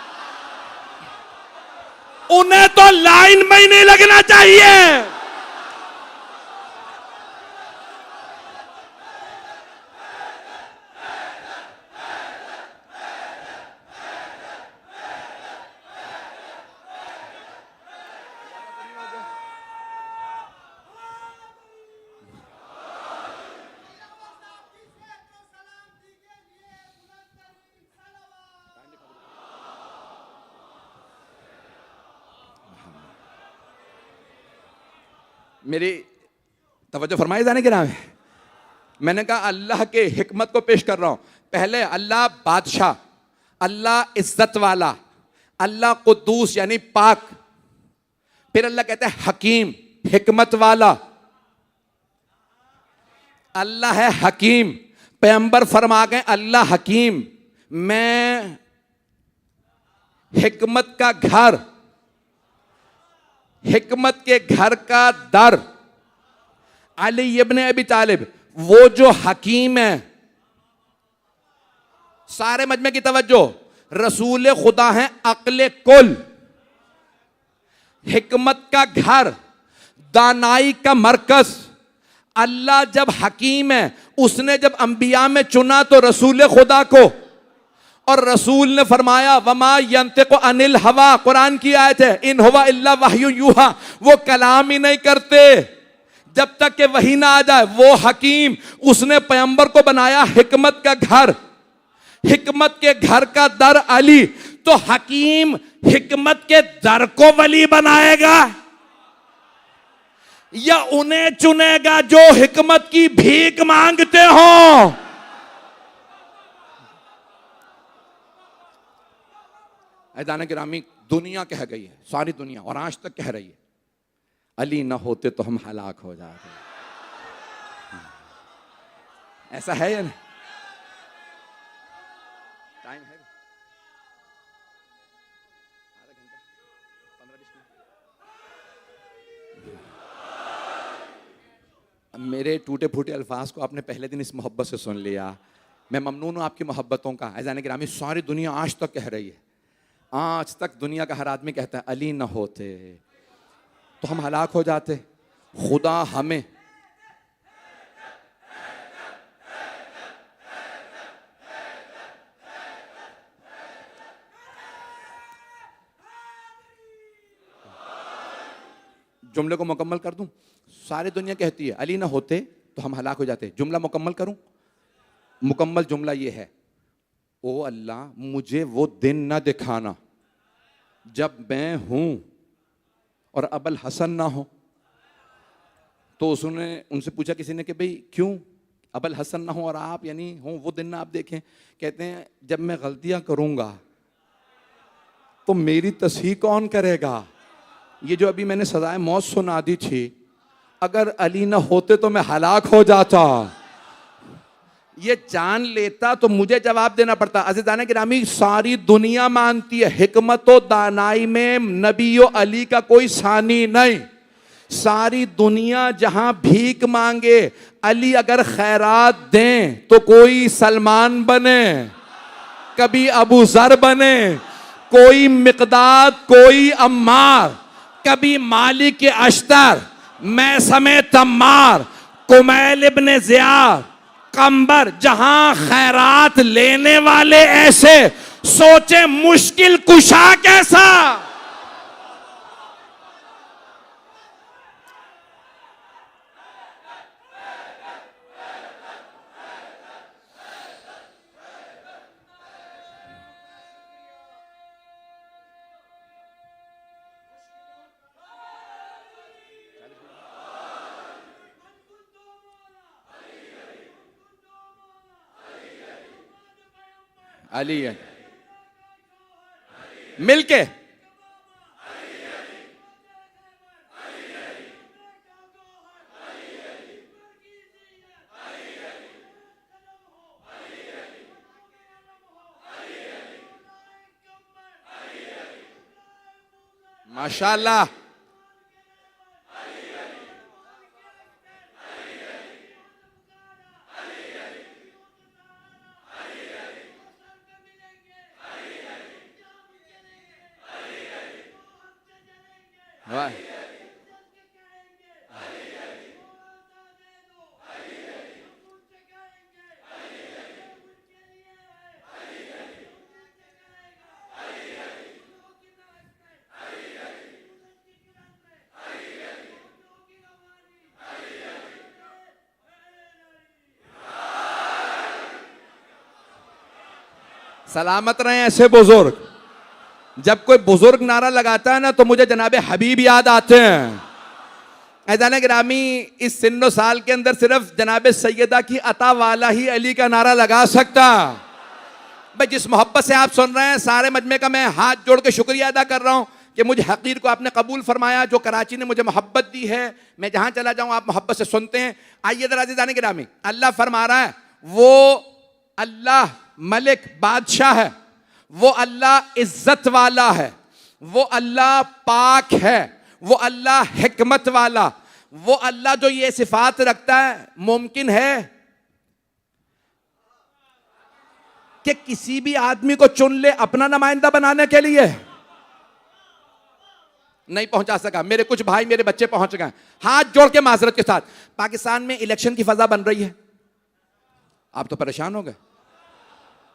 उन्हें तो लाइन में ही नहीं लगना चाहिए। मेरी तवज्जो फरमाई जाने के नाम है। मैंने कहा अल्लाह के हिकमत को पेश कर रहा हूं। पहले अल्लाह बादशाह, अल्लाह इज्जत वाला, अल्लाह कुद्दूस यानी पाक, फिर अल्लाह कहता है हकीम, हिकमत वाला। अल्लाह है हकीम, पैगंबर फरमा गए अल्लाह हकीम, मैं हिकमत का घर, हिकमत के घर का दर। अली इब्ने अबी तालिब वो जो हकीम है, सारे मजमे की तवज्जो, रसूल खुदा हैं अक्ले कुल, हिकमत का घर, दानाई का मरकज। अल्लाह जब हकीम है, उसने जब अंबिया में चुना तो रसूल खुदा को, और रसूल ने फरमाया वमा यंतिकु अनिल हवा, कुरान की आयत है, इन हुवा इल्ला वहयु यूहा, वो कलाम ही नहीं करते जब तक कि वही ना आ जाए। वो हकीम, उसने पैगंबर को बनाया हिकमत का घर, हिकमत के घर का दर अली। तो हकीम हिकमत के दर को वली बनाएगा या उन्हें चुनेगा जो हिकमत की भीख मांगते हो? ऐदान गिरामी, दुनिया कह गई है, सारी दुनिया, और आज तक कह रही है अली ना होते तो हम हलाक हो जाते। ऐसा है या नहीं? टाइम है आधा घंटा, 15-20 मिनट। मेरे टूटे फूटे अल्फाज को आपने पहले दिन इस मोहब्बत से सुन लिया। मैं ममनून हूं आपकी मोहब्बतों का। ऐज़ान गिरामी, सारी दुनिया आज तक कह रही है, आज तक दुनिया का हर आदमी कहता है अली ना होते तो हम हलाक हो जाते। खुदा हमें जुमले को मुकम्मल कर दूं। सारी दुनिया कहती है अली ना होते तो हम हलाक हो जाते। जुमला मुकम्मल करूं? मुकम्मल जुमला ये है, ओ अल्लाह मुझे वो दिन ना दिखाना जब मैं हूं और अबल हसन ना हो। तो उसने उनसे पूछा किसी ने कि भाई क्यों अबल हसन ना हो और आप यानी हो, वो दिन ना आप देखें। कहते हैं जब मैं गलतियां करूंगा तो मेरी तस्हीह कौन करेगा? ये जो अभी मैंने सजाए मौत सुना दी थी, अगर अली ना होते तो मैं हलाक हो जाता। ये जान लेता तो मुझे जवाब देना पड़ता। अज़ीज़ान गिरामी, सारी दुनिया मानती है हिकमत व दानाई में नबी व अली का कोई सानी नहीं। सारी दुनिया जहां भीख मांगे, अली अगर खैरात दें तो कोई सलमान बने, कभी अबू जर बने, कोई मिकदाद, कोई अम्मार, कभी मालिक अश्तर, मैं समेत तम्मार, कुमैल इब्ने ज़ियाद, कंबर। जहां खैरात लेने वाले ऐसे, सोचे मुश्किल कुशा कैसा। अली है मिलके माशाअल्लाह। वाह, सलामत रहे ऐसे बुजुर्ग। जब कोई बुजुर्ग नारा लगाता है ना तो मुझे जनाबे हबीब याद आते हैं। ऐज़ान गिरामी, इस सिन्नो साल के अंदर सिर्फ जनाब सैयदा की अता वाला ही अली का नारा लगा सकता। भाई जिस मोहब्बत से आप सुन रहे हैं, सारे मजमे का मैं हाथ जोड़ के शुक्रिया अदा कर रहा हूं कि मुझे हकीर को आपने कबूल फरमाया, जो कराची ने मुझे मोहब्बत दी है। मैं जहां चला जाऊं आप मोहब्बत से सुनते हैं। आइए जरा ऐज़ान गिरामी, अल्लाह फरमा रहा है, वो अल्लाह मलिक बादशाह है, वो अल्लाह इज्जत वाला है, वो अल्लाह पाक है, वो अल्लाह हिकमत वाला, वो अल्लाह जो ये सिफात रखता है। मुमकिन है कि किसी भी आदमी को चुन ले अपना नुमाइंदा बनाने के लिए? नहीं पहुंचा सका। मेरे कुछ भाई, मेरे बच्चे पहुंच गए। हाथ जोड़ के माजरत के साथ, पाकिस्तान में इलेक्शन की फजा बन रही है। आप तो परेशान हो गए।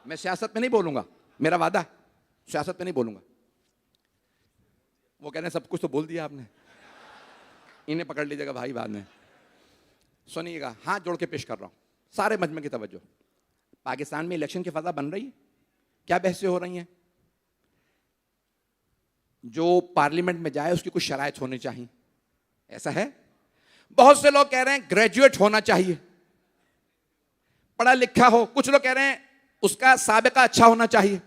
मैं सियासत में नहीं बोलूंगा, मेरा वादा है, सियासत में नहीं बोलूंगा। वो कह रहे हैं सब कुछ तो बोल दिया आपने, इन्हें पकड़ लीजिएगा भाई बाद में। सुनिएगा, हाथ जोड़ के पेश कर रहा हूं, सारे मजमे की तवज्जो। पाकिस्तान में इलेक्शन की फजा बन रही है। क्या बहसें हो रही हैं? जो पार्लियामेंट में जाए उसकी कुछ शराइत होनी चाहिए, ऐसा है। बहुत से लोग कह रहे हैं ग्रेजुएट होना चाहिए, पढ़ा लिखा हो। कुछ लोग कह रहे हैं उसका साबिका अच्छा होना चाहिए।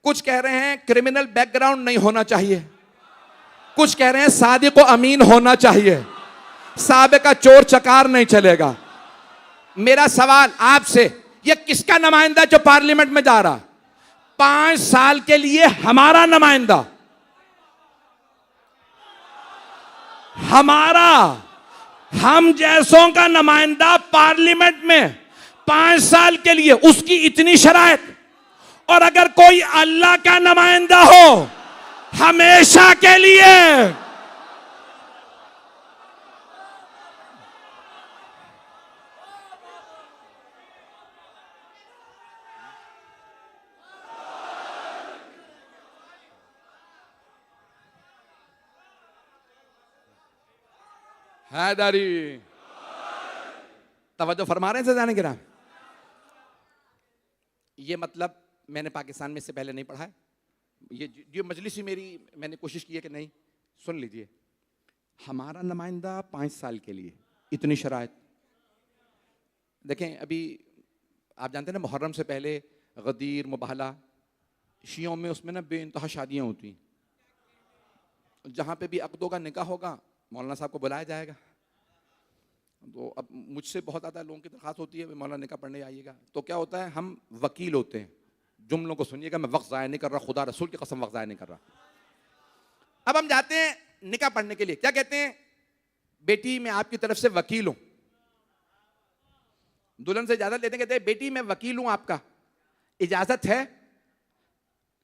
कुछ कह रहे हैं क्रिमिनल बैकग्राउंड नहीं होना चाहिए। कुछ कह रहे हैं सादिक व अमीन होना चाहिए, साबिका चोर चकार नहीं चलेगा। मेरा सवाल आपसे, ये किसका नुमाइंदा जो पार्लियामेंट में जा रहा? 5 साल के लिए हमारा नुमाइंदा, हमारा, हम जैसों का नुमाइंदा पार्लियामेंट में 5 साल के लिए, उसकी इतनी शराइत। और अगर कोई अल्लाह का नुमाइंदा हो हमेशा के लिए, हैदरी तवज्जो फरमा रहे हैं ऐज़ान गिराम। ये मतलब मैंने पाकिस्तान में इससे पहले नहीं पढ़ा है। ये मजलिस ही मेरी, मैंने कोशिश की है कि नहीं, सुन लीजिए। हमारा नुमाइंदा 5 साल के लिए, इतनी शराइत। देखें, अभी आप जानते हैं ना, मुहर्रम से पहले गदीर मुबाहला शियों में, उसमें ना बेइंतहा शादियां होती। जहां पे भी अक़दों का निकाह होगा मौलाना साहब को बुलाया जाएगा। तो अब मुझसे बहुत ज़्यादा लोगों की दरख्वास्त होती है, मौलाना निकाह पढ़ने आइएगा। तो क्या होता है, हम वकील होते हैं। जुमलों को सुनिएगा, मैं वक्त ज़ाया नहीं कर रहा, खुदा रसूल की कसम वक्त ज़ाया नहीं कर रहा। अब हम जाते हैं निकाह पढ़ने के लिए, क्या कहते हैं, बेटी मैं आपकी तरफ से वकील हूं। दुल्हन से इजाजत लेते हैं, कहते हैं बेटी मैं वकील हूं, आपका इजाजत है?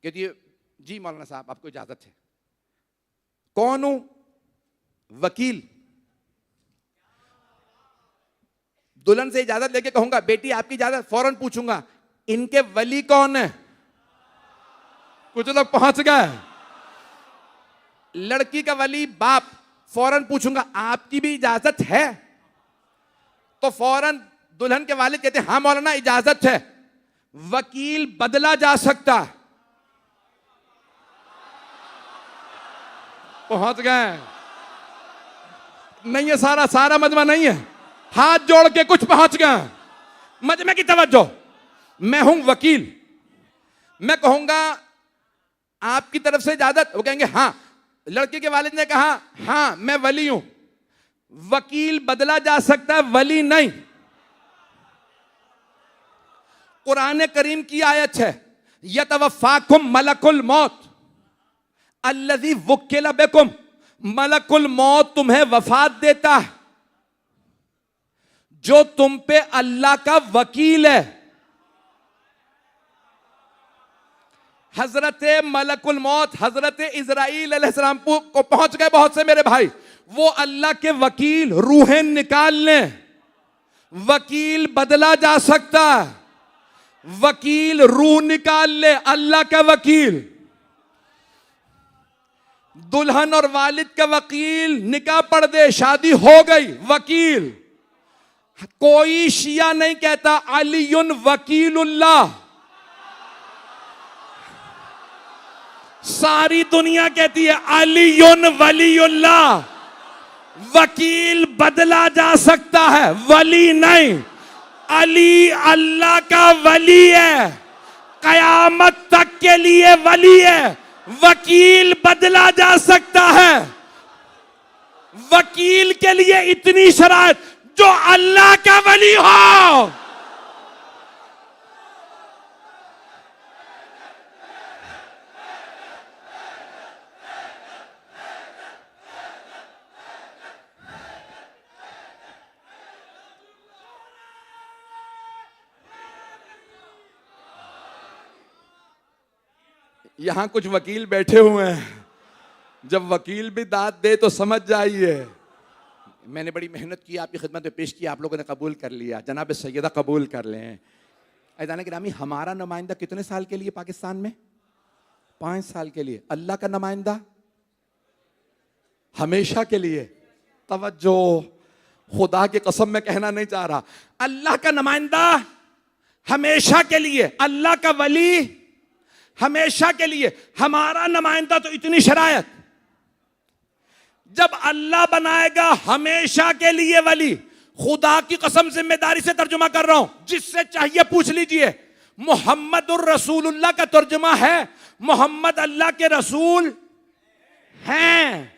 कहती है जी मौलाना साहब आपको इजाजत है। कौन हूं? वकील। दुल्हन से इजाजत लेके कहूंगा बेटी आपकी इजाजत, फौरन पूछूंगा इनके वली कौन है? कुछ लोग पहुंच गए। लड़की का वली बाप, फौरन पूछूंगा आपकी भी इजाजत है? तो फौरन दुल्हन के वालिद कहते हैं हाँ मौलाना इजाजत है। वकील बदला जा सकता। पहुंच गए। नहीं है, सारा मजमा नहीं है, हाथ जोड़ के कुछ पहुंच गए। मजमे की तवज्जो। मैं हूं वकील, मैं कहूंगा आपकी तरफ से इजाजत, वो कहेंगे हाँ। लड़के के वालिद ने कहा हाँ मैं वली हूं। वकील बदला जा सकता है, वली नहीं। कुरान करीम की आयत है, यतवफ़ाकुम मलकुल मौत अल्लज़ी वुक्किला बिकुम। मलकुल मौत तुम्हें वफात देता है जो तुम पे अल्लाह का वकील है। हजरत मलकुल मौत हजरत इज़राइल अलैहिस्सलाम को पहुंच गए बहुत से मेरे भाई। वो अल्लाह के वकील रूहें निकाल लें। वकील बदला जा सकता है, वकील रूह निकाल ले, अल्लाह का वकील। दुल्हन और वालिद का वकील निकाह पढ़ दे, शादी हो गई, वकील। कोई शिया नहीं कहता अलीयुन वकीलुल्लाह, सारी दुनिया कहती है अलीयुन वलीउल्लाह। वकील बदला जा सकता है, वली नहीं। अली अल्लाह का वली है, कयामत तक के लिए वली है। वकील बदला जा सकता है। वकील के लिए इतनी शराइत, जो अल्लाह का वली हो। यहां कुछ वकील बैठे हुए हैं, जब वकील भी दाद दे तो समझ जाइए। मैंने बड़ी मेहनत की, आपकी खिदमत में पेश किया, आप लोगों ने कबूल कर लिया। जनाब सैयदा कबूल कर लें। ऐज़ान गिरामी, हमारा नुमाइंदा कितने साल के लिए पाकिस्तान में? 5 साल के लिए। अल्लाह का नुमाइंदा हमेशा के लिए। तवज्जो, खुदा की कसम मैं कहना नहीं चाह रहा, अल्लाह का नुमाइंदा हमेशा के लिए, अल्लाह का वली हमेशा के लिए। हमारा नुमाइंदा तो इतनी शरायत, जब अल्लाह बनाएगा हमेशा के लिए वली, खुदा की कसम जिम्मेदारी से तर्जुमा कर रहा हूं, जिससे चाहिए पूछ लीजिए। मोहम्मदुर रसूलुल्लाह का तर्जुमा है, मोहम्मद अल्लाह के रसूल हैं,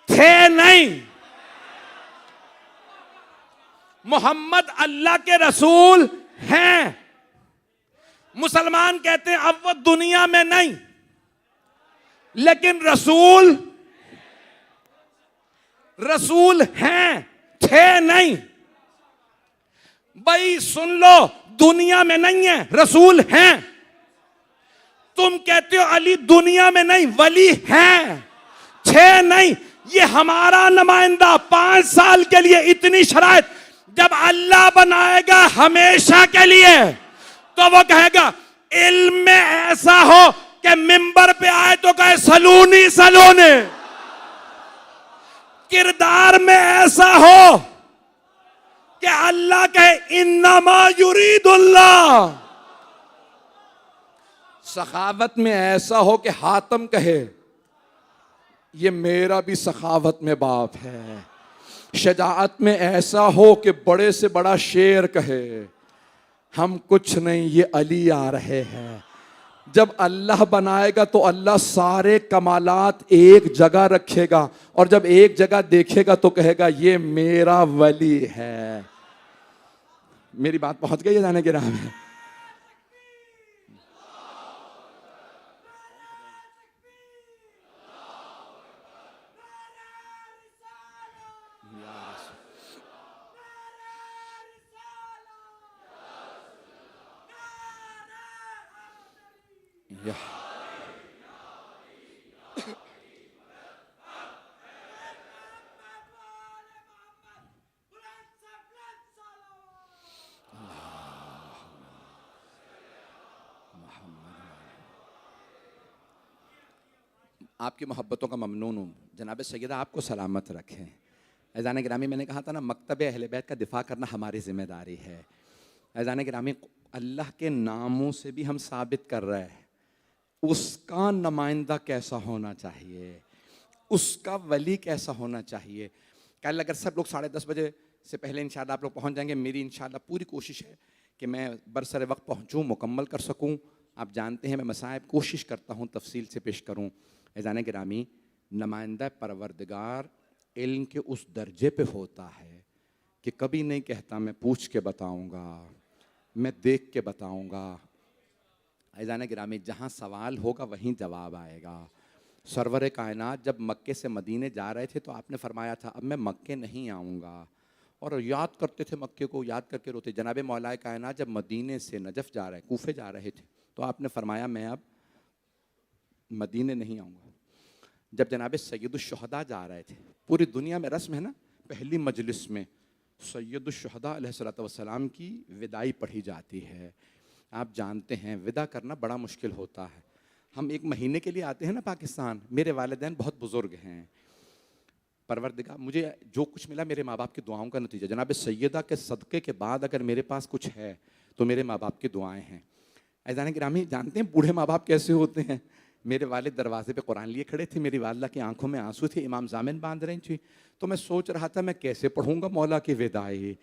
थे नहीं। मोहम्मद अल्लाह के रसूल हैं। मुसलमान कहते हैं अब वो दुनिया में नहीं, लेकिन रसूल हैं, थे नहीं। भाई सुन लो, दुनिया में नहीं है, रसूल हैं। तुम कहते हो अली दुनिया में नहीं, वली हैं, थे नहीं। ये हमारा नुमाइंदा 5 साल के लिए, इतनी शराइत, जब अल्लाह बनाएगा हमेशा के लिए, तो वो कहेगा इल्म में ऐसा हो कि मिंबर पे आए तो कहे सलूनी सलूनी। किरदार में ऐसा हो कि अल्लाह कहे इन्नमा युरीदुल्लाह। सखावत में ऐसा हो कि हातम कहे ये मेरा भी सखावत में बाप है। शजाअत में ऐसा हो कि बड़े से बड़ा शेर कहे हम कुछ नहीं, ये अली आ रहे हैं। जब अल्लाह बनाएगा तो अल्लाह सारे कमालात एक जगह रखेगा, और जब एक जगह देखेगा तो कहेगा ये मेरा वली है। मेरी बात पहुंच गई है जाने के राह में? आपकी मोहब्बतों का ममनून हूँ। जनाब सैयदा आपको सलामत रखें। ऐज़ान गिरामी, मैंने कहा था ना, मकतब अहले बैत का दिफा करना हमारी जिम्मेदारी है। ऐज़ान गिरामी, अल्लाह के नामों से भी हम साबित कर रहे हैं उसका नुमाइंदा कैसा होना चाहिए, उसका वली कैसा होना चाहिए। कल अगर सब लोग 10:30 बजे से पहले इंशाअल्लाह आप लोग पहुँच जाएंगे, मेरी इंशाअल्लाह पूरी कोशिश है कि मैं बरसरे वक्त पहुँचूँ, मुकम्मल कर सकूँ। आप जानते हैं मैं मसाइब कोशिश करता हूँ तफसील से पेश करूँ। ऐज़ान गिरामी, नुमाइंदा परवरदिगार इल्म के उस दर्जे पे होता है कि कभी नहीं कहता मैं पूछ के बताऊंगा, मैं देख के बताऊंगा। ऐज़ान गिरामी, जहाँ सवाल होगा वहीं जवाब आएगा। सरवर कायनात जब मक्के से मदीने जा रहे थे तो आपने फरमाया था अब मैं मक्के नहीं आऊँगा, और याद करते थे मक्के को, याद करके रोते। जनाब मौलाए कायनात जब मदीने से नजफ़ जा रहे, कूफे जा रहे थे, तो आपने फरमाया मैं अब मदीने नहीं आऊँगा। जब जनाब सैयदुश्शुहदा जा रहे थे, पूरी दुनिया में रस्म है ना, पहली मजलिस में सैयदुश्शुहदा अलैहिस्सलातु वस्सलाम की विदाई पढ़ी जाती है। आप जानते हैं विदा करना बड़ा मुश्किल होता है। हम 1 महीने के लिए आते हैं ना पाकिस्तान। मेरे वालिदैन बहुत बुज़ुर्ग हैं। परवरदिगार, मुझे जो कुछ मिला मेरे माँ बाप की दुआओं का नतीजा। जनाब सैयदा के सदक़े के बाद अगर मेरे पास कुछ है तो मेरे माँ बाप की दुआएं हैं। ऐज़ान गिरामी, जानते हैं बूढ़े माँ बाप कैसे होते हैं? मेरे वालिद दरवाजे पे कुरान लिए खड़े थे, मेरी वालिदा की आंखों में आंसू थे, इमाम जामिन बांध रही थी। तो मैं सोच रहा था मैं कैसे पढ़ूंगा मौला की विदाई।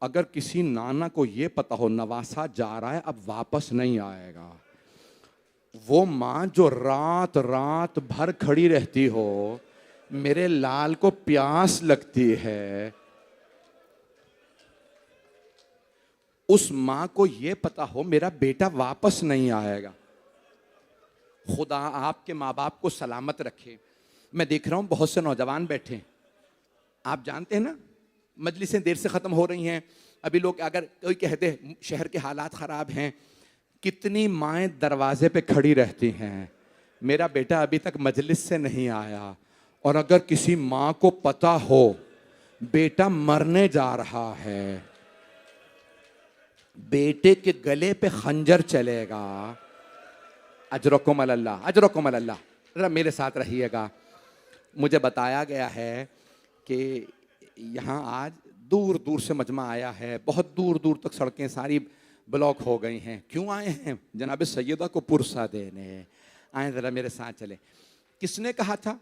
अगर किसी नाना को ये पता हो नवासा जा रहा है अब वापस नहीं आएगा, वो माँ जो रात रात भर खड़ी रहती हो, मेरे लाल को प्यास लगती है, उस माँ को ये पता हो मेरा बेटा वापस नहीं आएगा। खुदा आपके माँ बाप को सलामत रखे। मैं देख रहा हूँ बहुत से नौजवान बैठे हैं, आप जानते हैं ना मजलिसें देर से ख़त्म हो रही हैं। अभी लोग अगर कोई कहते शहर के हालात ख़राब हैं, कितनी माएँ दरवाजे पे खड़ी रहती हैं, मेरा बेटा अभी तक मजलिस से नहीं आया। और अगर किसी माँ को पता हो बेटा मरने जा रहा है, बेटे के गले पे खंजर चलेगा, अजरकुम अल्लाह, अजरकुम अल्लाह, जरा मेरे साथ रहिएगा। मुझे बताया गया है कि यहाँ आज दूर दूर से मजमा आया है, बहुत दूर दूर तक सड़कें सारी ब्लॉक हो गई हैं। क्यों आए हैं? जनाब सैयदा को पुरसा देने आए। ज़रा मेरे साथ चले। किसने कहा था?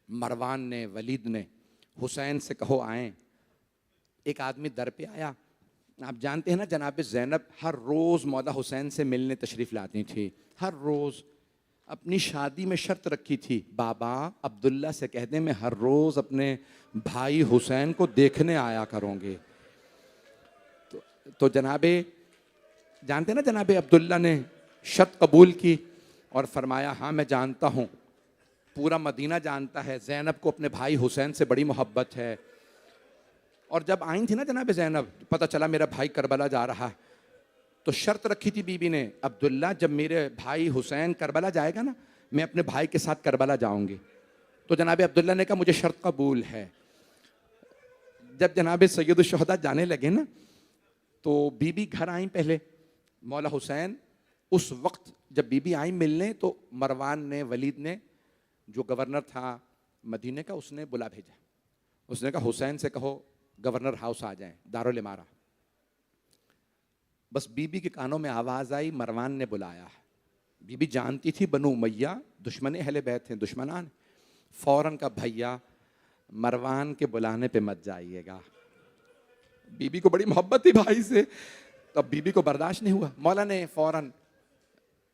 मरवान ने, वलीद ने, हुसैन से कहो आए। एक आदमी दर पे आया। आप जानते हैं ना जनाब ज़ैनब हर रोज़ मौला हुसैन से मिलने तशरीफ़ लाती थी, हर रोज़। अपनी शादी में शर्त रखी थी, बाबा अब्दुल्ला से कह दें मैं हर रोज़ अपने भाई हुसैन को देखने आया करूँगी। तो जनाबे जानते ना जनाबे अब्दुल्ला ने शर्त कबूल की और फरमाया हाँ मैं जानता हूँ, पूरा मदीना जानता है ज़ैनब को अपने भाई हुसैन से बड़ी मोहब्बत है। और जब आई थी ना जनाब ज़ैनब, पता चला मेरा भाई करबला जा रहा है, तो शर्त रखी थी बीबी ने, अब्दुल्ला जब मेरे भाई हुसैन करबला जाएगा ना, मैं अपने भाई के साथ करबला जाऊंगी। तो जनाब अब्दुल्ला ने कहा मुझे शर्त कबूल है। जब जनाब सैयद शुहदा जाने लगे ना, तो बीबी घर आई पहले, मौला हुसैन उस वक्त जब बीबी आई मिलने, तो मरवान ने, वलीद ने, जो गवर्नर था मदीने का, उसने बुला भेजा। उसने कहा हुसैन से कहो गवर्नर हाउस आ जाएं, दारुल इमारा। बस बीबी के कानों में आवाज़ आई मरवान ने बुलाया है। बीबी जानती थी बनु उमैया दुश्मन अहले बैत हैं, दुश्मनान। फौरन का भैया मरवान के बुलाने पे मत जाइएगा। बीबी को बड़ी मोहब्बत थी भाई से, तो अब बीबी को बर्दाश्त नहीं हुआ। मौला ने फौरन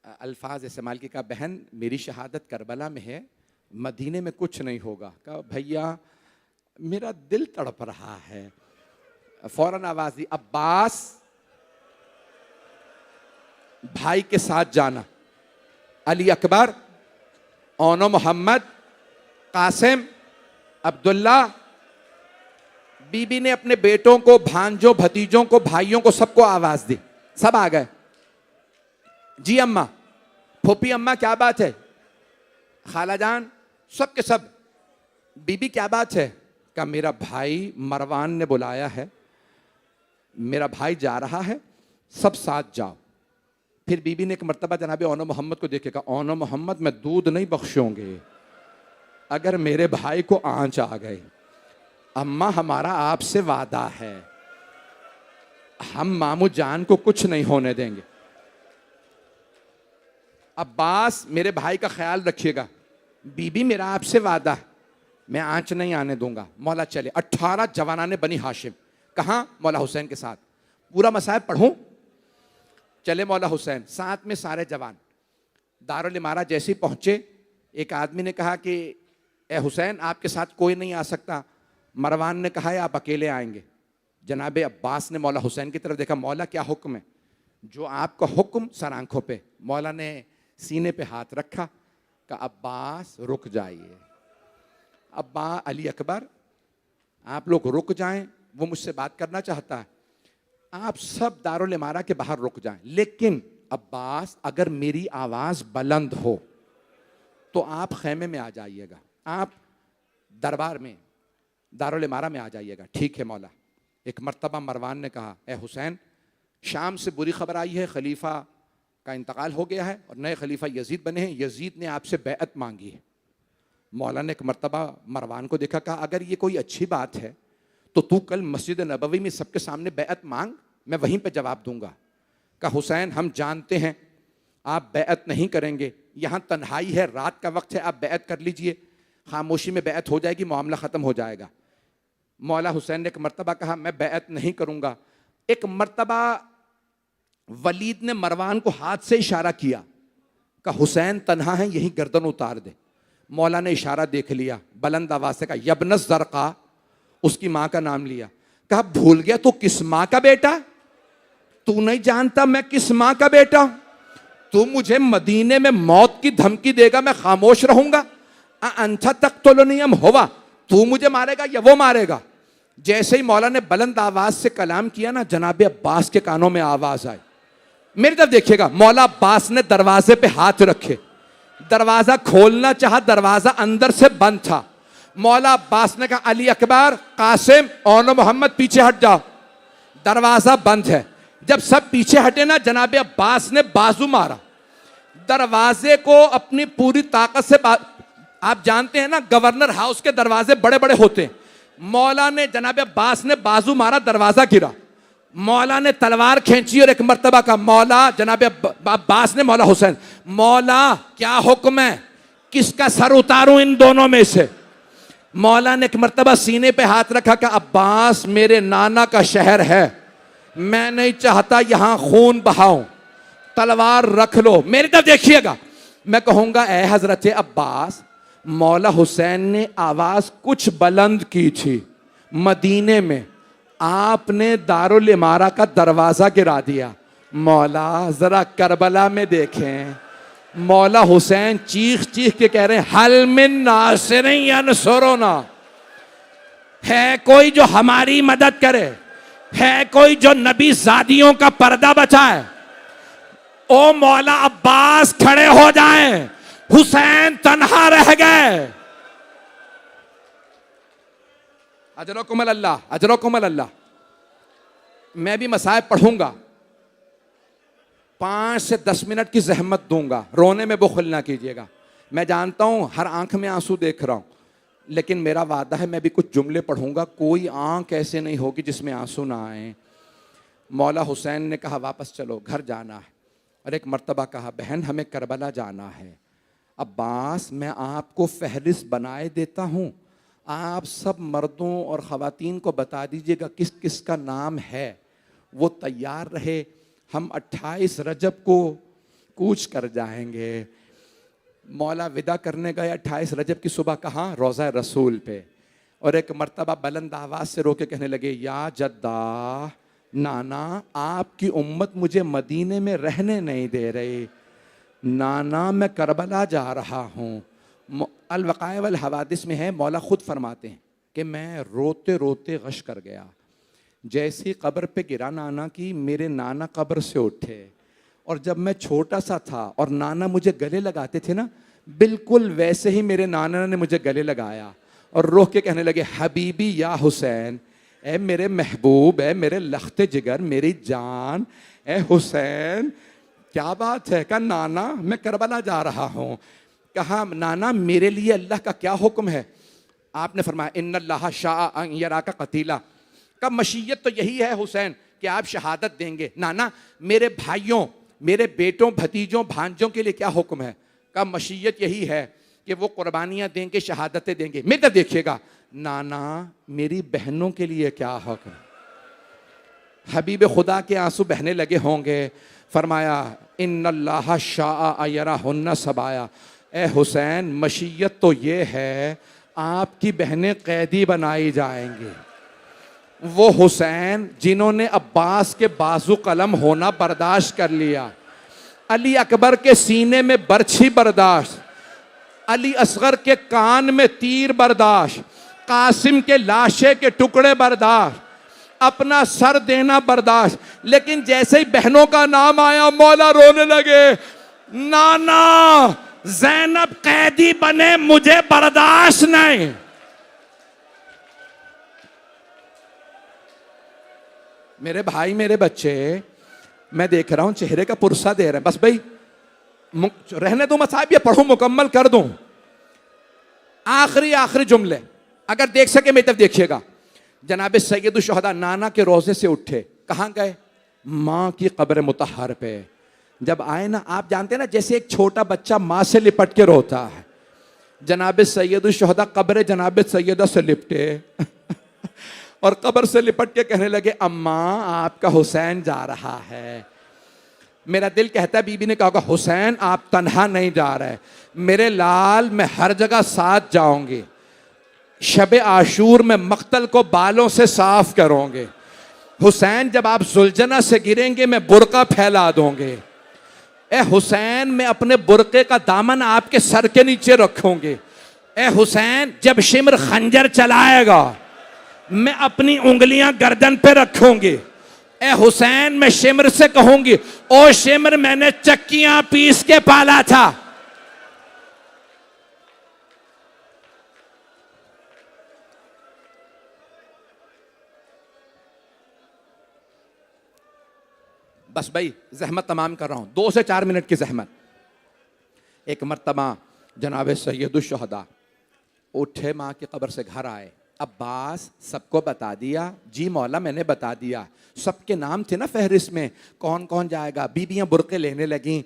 अल्फाज इस्तेमाल किया, कहा बहन मेरी शहादत करबला में है, मदीने में कुछ नहीं होगा। कहा भैया मेरा दिल तड़प रहा है। फौरन आवाज दी, अब्बास भाई के साथ जाना, अली अकबर, ओनो मोहम्मद, कासिम, अब्दुल्ला। बीबी ने अपने बेटों को, भांजों, भतीजों को, भाइयों को, सबको आवाज दी। सब आ गए। जी अम्मा, फूफी अम्मा क्या बात है, खाला जान, सब के सब। बीबी क्या बात है? का मेरा भाई मरवान ने बुलाया है, मेरा भाई जा रहा है, सब साथ जाओ। फिर बीबी ने एक मर्तबा जनाबे ओनो मोहम्मद को देखेगा, ओनो मोहम्मद मैं दूध नहीं बख्शूंगी अगर मेरे भाई को आंच आ गई। अम्मा हमारा आपसे वादा है, हम मामू जान को कुछ नहीं होने देंगे। अब्बास मेरे भाई का ख्याल रखिएगा। बीबी मेरा आपसे वादा है, मैं आंच नहीं आने दूंगा। मौला चले। 18 जवानाने बनी हाशिम, कहाँ? मौला हुसैन के साथ। पूरा मसाइब पढ़ूं? चले मौला हुसैन, साथ में सारे जवान। दारुल इमारा जैसे ही पहुंचे, एक आदमी ने कहा कि ए हुसैन आपके साथ कोई नहीं आ सकता। मरवान ने कहा है आप अकेले आएंगे। जनाब अब्बास ने मौला हुसैन की तरफ देखा, मौला क्या हुक्म है? जो आपका हुक्म सर आंखों पे। मौला ने सीने पे हाथ रखा, कहा अब्बास रुक जाइए। अब्बा, अली अकबर आप लोग रुक जाएं, वो मुझसे बात करना चाहता है। आप सब दारुल इमारा के बाहर रुक जाएं, लेकिन अब्बास अगर मेरी आवाज बुलंद हो तो आप खैमे में आ जाइएगा, आप दरबार में दारुल इमारा में आ जाइएगा। ठीक है मौला। एक मर्तबा मरवान ने कहा, ए हुसैन शाम से बुरी खबर आई है, खलीफा का इंतकाल हो गया है और नए खलीफा यजीद बने हैं, यजीद ने आपसे बैअत मांगी है। मौला ने एक मर्तबा मरवान को देखा, कहा अगर ये कोई अच्छी बात है तो तू कल मस्जिद नबवी में सबके सामने बैअत मांग, मैं वहीं पे जवाब दूंगा। कहा हुसैन हम जानते हैं आप बैअत नहीं करेंगे, यहाँ तन्हाई है, रात का वक्त है, आप बैत कर लीजिए, खामोशी में बैत हो जाएगी, मामला ख़त्म हो जाएगा। मौला हुसैन ने एक मर्तबा कहा मैं बैत नहीं करूँगा। एक मर्तबा वलीद ने मरवान को हाथ से इशारा किया, कहा हुसैन तन्हा है, यही गर्दन उतार दे। मौला ने इशारा देख लिया, बुलंद आवाज से कहा यब्नस ज़रक़ा, उसकी माँ का नाम लिया। कहा भूल गया तू किस माँ का बेटा? तू नहीं जानता मैं किस माँ का बेटा हूं? तू मुझे मदीने में मौत की धमकी देगा, मैं खामोश रहूंगा? अंथा तक तो नियम होवा, तू मुझे मारेगा या वो मारेगा? जैसे ही मौला ने बुलंद आवाज से कलाम किया ना, जनाब अब्बास के कानों में आवाज आई। मेरी तरफ देखिएगा, मौला अब्बास ने दरवाजे पे हाथ रखे, दरवाजा खोलना चाहा, दरवाजा अंदर से बंद था। मौला अब्बास ने कहा अली अकबर, कासिम और मोहम्मद पीछे हट जाओ, दरवाजा बंद है। जब सब पीछे हटे ना, जनाब अब्बास ने बाजू मारा, दरवाजे को अपनी पूरी ताकत से आप जानते हैं ना गवर्नर हाउस के दरवाजे बड़े बड़े होते हैं। मौला ने, जनाब अब्बास ने बाजू मारा, दरवाजा गिरा। मौला ने तलवार खींची और एक मर्तबा का मौला, जनाब अब्बास ने मौला हुसैन, मौला क्या हुक्म है, किसका सर उतारूं इन दोनों में से? मौला ने एक मर्तबा सीने पे हाथ रखा कि अब्बास मेरे नाना का शहर है, मैं नहीं चाहता यहां खून बहाऊं, तलवार रख लो। मेरी तरफ देखिएगा, मैं कहूंगा ए हजरत अब्बास, मौला हुसैन ने आवाज कुछ बुलंद की थी मदीने में, आपने दारुल इमारा का दरवाजा गिरा दिया। मौला जरा करबला में देखें, मौला हुसैन चीख चीख के कह रहे हैं हल मिन नासिरिन यनसुरुना, है कोई जो हमारी मदद करे, है कोई जो नबी ज़ादियों का पर्दा बचाए? ओ मौला अब्बास खड़े हो जाएं, हुसैन तन्हा रह गए। अजरकुमुल अल्लाह, अजरकुमुल अल्लाह। मैं भी मसाइब पढ़ूंगा, 5 से 10 मिनट की जहमत दूंगा, रोने में बुखल ना कीजिएगा। मैं जानता हूं हर आंख में आंसू देख रहा हूं, लेकिन मेरा वादा है मैं भी कुछ जुमले पढ़ूंगा, कोई आंख ऐसे नहीं होगी जिसमें आंसू ना आए। मौला हुसैन ने कहा वापस चलो, घर जाना है। और एक मर्तबा कहा बहन हमें करबला जाना है। अब्बास मैं आपको फहरिस्त बनाए देता हूँ, आप सब मर्दों और ख़वातीन को बता दीजिएगा किस किस का नाम है, वो तैयार रहे, हम 28 रजब को कूच कर जाएंगे। मौला विदा करने गए 28 रजब की सुबह, कहाँ? रोज़ा रसूल पे। और एक मर्तबा बुलंद आवाज़ से रो के कहने लगे या जद्दा, नाना आपकी उम्मत मुझे मदीने में रहने नहीं दे रही, नाना मैं करबला जा रहा हूँ। अल-वक़ाया वल हवादिस में है, मौला खुद फरमाते हैं कि मैं रोते रोते गश कर गया, जैसी कब्र पे गिरा नाना की, मेरे नाना कब्र से उठे। और जब मैं छोटा सा था और नाना मुझे गले लगाते थे ना, बिल्कुल वैसे ही मेरे नाना ने मुझे गले लगाया और रो के कहने लगे हबीबी या हुसैन, ए मेरे महबूब, ए मेरे लख्ते जिगर, मेरी जान, ए हुसैन क्या बात है? कहा नाना मैं करबला जा रहा हूँ। कहा नाना मेरे लिए अल्लाह का क्या हुक्म है? आपने फरमाया इन्नल्लाह शाअ अन यराका कतीला, का मशीयत तो यही है हुसैन कि आप शहादत देंगे। नाना मेरे भाइयों, मेरे बेटों, भतीजों, भांजों के लिए क्या हुक्म है? का मशीयत यही है कि वो कुर्बानियाँ देंगे, शहादतें देंगे। मेरे तरफ देखिएगा, नाना मेरी बहनों के लिए क्या हुक्म? हबीब खुदा के आंसू बहने लगे होंगे। फरमाया इन्नल्लाह शाअ यराहुन्ना सबाया, ए हुसैन मशीयत तो ये है आपकी बहनें कैदी बनाई जाएंगी। वो हुसैन जिन्होंने अब्बास के बाजू कलम होना बर्दाश्त कर लिया, अली अकबर के सीने में बर्छी बर्दाश्त, अली असगर के कान में तीर बर्दाश्त, कासिम के लाशे के टुकड़े बर्दाश्त, अपना सर देना बर्दाश्त, लेकिन जैसे ही बहनों का नाम आया मौला रोने लगे, नाना ज़ैनब कैदी बने मुझे बर्दाश्त नहीं। मेरे भाई, मेरे बच्चे, मैं देख रहा हूं चेहरे का पुरसा दे रहे हैं, बस भाई रहने दो मसाइब, ये पढ़ूं मुकम्मल कर दूं। आखिरी जुमले अगर देख सके मेरी तरफ देखिएगा। जनाब सैयदुश शुहदा नाना के रोजे से उठे, कहाँ गए? माँ की कब्र मुतहर पे। जब आए ना, आप जानते हैं ना, जैसे एक छोटा बच्चा माँ से लिपट के रोता है, जनाब सैयद शुहदा कब्र जनाब सैयदा से लिपटे और कब्र से लिपट के कहने लगे, अम्मा आपका हुसैन जा रहा है। मेरा दिल कहता है, बीबी ने कहा हुसैन आप तन्हा नहीं जा रहे, मेरे लाल मैं हर जगह साथ जाऊंगी, शब आशूर में मक्तल को बालों से साफ करोगे, हुसैन जब आप सुलझना से गिरेंगे मैं बुर्का फैला दूंगे, ए हुसैन मैं अपने बुर्के का दामन आपके सर के नीचे रखूंगी, ए हुसैन जब शिमर खंजर चलाएगा मैं अपनी उंगलियां गर्दन पे रखूंगी, ए हुसैन मैं शिमर से कहूंगी, ओ शिमर मैंने चक्कियां पीस के पाला था। बस भाई जहमत तमाम कर रहा हूं, 2 से 4 मिनट की जहमत। एक मर्तबा जनाब सैयद शुहदा उठे, माँ की कब्र से घर आए, अब्बास सबको बता दिया, जी मौला मैंने बता दिया, सबके नाम थे ना फहरिस्त में, कौन कौन जाएगा, बीबियां बुरके लेने लगी।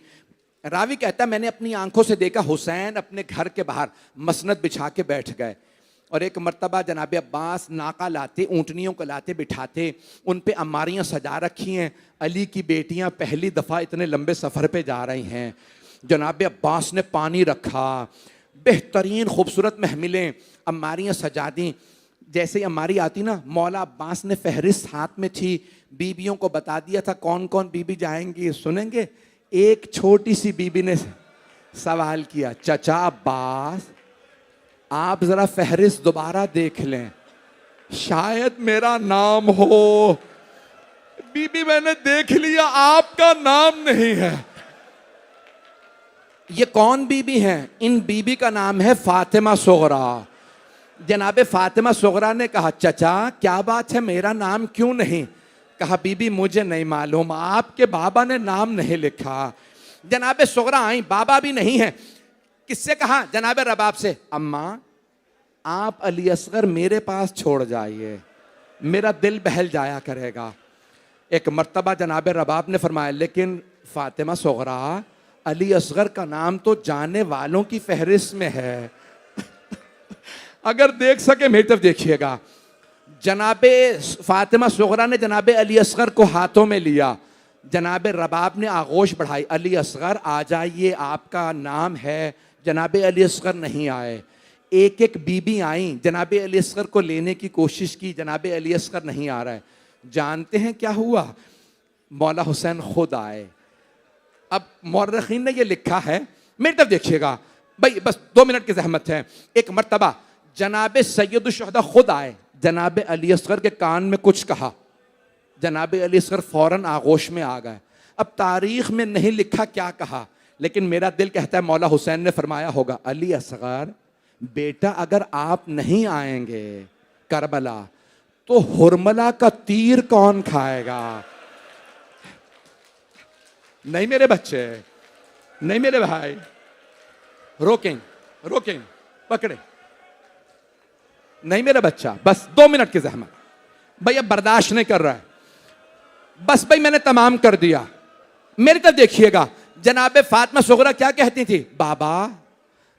रावी कहता मैंने अपनी आंखों से देखा हुसैन अपने घर के बाहर मसनद बिछा के बैठ गए, और एक मर्तबा जनाब अब्बास नाका लाते, ऊँटनियों को लाते बिठाते, उन पे अम्मारियाँ सजा रखी हैं, अली की बेटियाँ पहली दफ़ा इतने लंबे सफ़र पे जा रही हैं, जनाब अब्बास ने पानी रखा, बेहतरीन खूबसूरत महमिलें, अम्मारियाँ सजा दी। जैसे ही अम्मारी आती ना, मौला अब्बास ने फहरिस्त हाथ में थी, बीबियों को बता दिया था कौन कौन बीबी जाएंगी, सुनेंगे। एक छोटी सी बीबी ने सवाल किया, चचा अब्बास आप जरा फहरिस्त दोबारा देख लें, शायद मेरा नाम हो। बीबी मैंने देख लिया, आपका नाम नहीं है। ये कौन बीबी हैं? इन बीबी का नाम है फातिमा सुगरा। जनाब फातिमा सुगरा ने कहा, चचा क्या बात है, मेरा नाम क्यों नहीं? कहा, बीबी मुझे नहीं मालूम, आपके बाबा ने नाम नहीं लिखा। जनाब सुगरा आई, बाबा भी नहीं है। किससे कहा? जनाब रबाब से, अम्मा आप अली असगर मेरे पास छोड़ जाइए, मेरा दिल बहल जाया करेगा। एक मर्तबा जनाब रबाब ने फरमाया, लेकिन फातिमा सुगरा अली असगर का नाम तो जाने वालों की फहरिस्त में है। अगर देख सके मेरी तरफ देखिएगा। जनाबे फातिमा सुगरा ने जनाबे अली असगर को हाथों में लिया, जनाबे रबाब ने आगोश बढ़ाई, अली असगर आ जाइए, आपका नाम है। जनाबे अली असगर नहीं आए। एक एक बीबी आई, जनाबे अली असगर को लेने की कोशिश की, जनाबे अली असगर नहीं आ रहा है। जानते हैं क्या हुआ? मौला हुसैन खुद आए। अब मौर्रखीन ने ये लिखा है, मेरी तरफ देखिएगा भाई, बस 2 मिनट की जहमत है। एक मर्तबा जनाबे सैयद शुहदा खुद आए, जनाबे अली असगर के कान में कुछ कहा, जनाबे अली असगर फौरन आगोश में आ गए। अब तारीख में नहीं लिखा क्या कहा, लेकिन मेरा दिल कहता है मौला हुसैन ने फरमाया होगा, अली असगर बेटा अगर आप नहीं आएंगे करबला तो हुरमला का तीर कौन खाएगा? नहीं मेरे बच्चे, नहीं मेरे भाई, रोकें रोकें, पकड़े, नहीं मेरा बच्चा, बस 2 मिनट की जहमत। भाई अब बर्दाश्त नहीं कर रहा है, बस भाई मैंने तमाम कर दिया। मेरी तरफ देखिएगा, जनाबे फातिमा सुगरा क्या कहती थी? बाबा,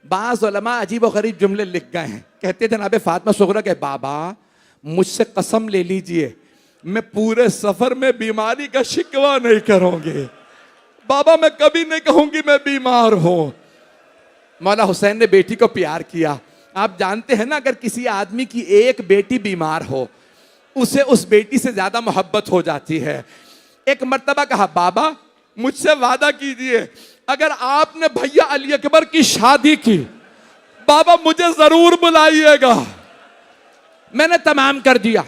बाज़ उलमा अजीब व गरीब जुमले लिख गए हैं, कहते जनाबे फातिमा सुगरा के, बाबा मुझसे कसम ले लीजिए मैं पूरे सफर में बीमारी का शिकवा नहीं करूंगी, बाबा मैं कभी नहीं कहूंगी मैं बीमार हूं। मौला हुसैन ने बेटी को प्यार किया। आप जानते हैं ना, अगर किसी आदमी की एक बेटी बीमार हो, उसे उस बेटी से ज्यादा मोहब्बत हो जाती है। एक मर्तबा कहा, बाबा मुझसे वादा कीजिए अगर आपने भैया अली अकबर की शादी की, बाबा मुझे जरूर बुलाइएगा। मैंने तमाम कर दिया।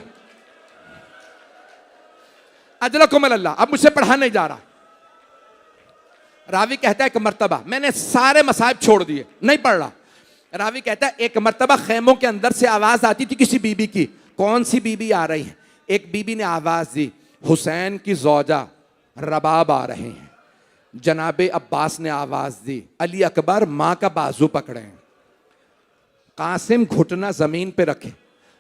अजलकुमुल अल्लाह, अब मुझसे पढ़ा नहीं जा रहा। रावी कहता है एक मर्तबा मैंने सारे मसाइब छोड़ दिए, नहीं पढ़ रहा। रावी कहता है एक मर्तबा खैमों के अंदर से आवाज आती थी किसी बीबी की। कौन सी बीबी आ रही है? एक बीबी ने आवाज दी, हुसैन की जौजा रबाब आ रहे हैं। जनाबे अब्बास ने आवाज दी, अली अकबर माँ का बाजू पकड़े, कासिम घुटना जमीन पे रखे,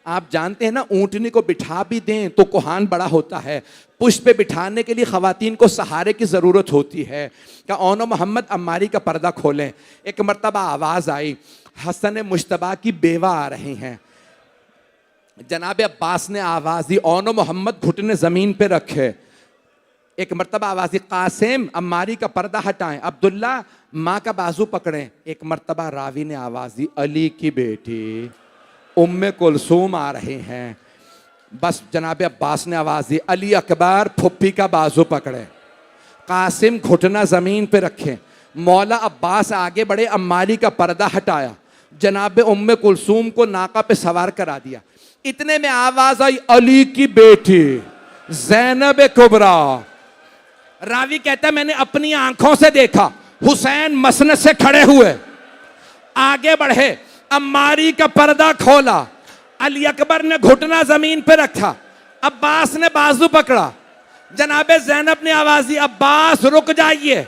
आप जानते हैं ना, ऊंटनी को बिठा भी दें तो कोहान बड़ा होता है, पुष्प पे बिठाने के लिए खवातीन को सहारे की ज़रूरत होती है। क्या ओनो मोहम्मद अम्मारी का पर्दा खोलें। एक मर्तबा आवाज़ आई, हसन मुश्तबा की बेवा आ रही हैं। जनाब अब्बास ने आवाज़ दी, ओनो मोहम्मद घुटने ज़मीन पे रखे। एक मर्तबा आवाज़ दी, कासिम अम्मारी का पर्दा हटाएं, अब्दुल्ला माँ का बाजू पकड़ें। एक मर्तबा रावी ने आवाज़ दी, अली की बेटी उम्मे कुलसूम आ रही हैं। बस जनाब अब्बास ने आवाज़ दी, अली अकबर फुप्पी का बाजू पकड़े, कासिम घुटना ज़मीन पे रखें। मौला अब्बास आगे बढ़े, अम्मारी का पर्दा हटाया, जनाब उम्मे कुलसूम को नाका पे सवार करा दिया। इतने में आवाज़ आई, अली की बेटी ज़ैनब कुबरा। रावी कहता है, मैंने अपनी आंखों से देखा, हुसैन मसनद से खड़े हुए, आगे बढ़े, अम्मारी का पर्दा खोला, अली अकबर ने घुटना जमीन पे रखा, अब्बास ने बाजू पकड़ा। जनाबे ज़ैनब ने आवाज दी, अब्बास रुक जाइए,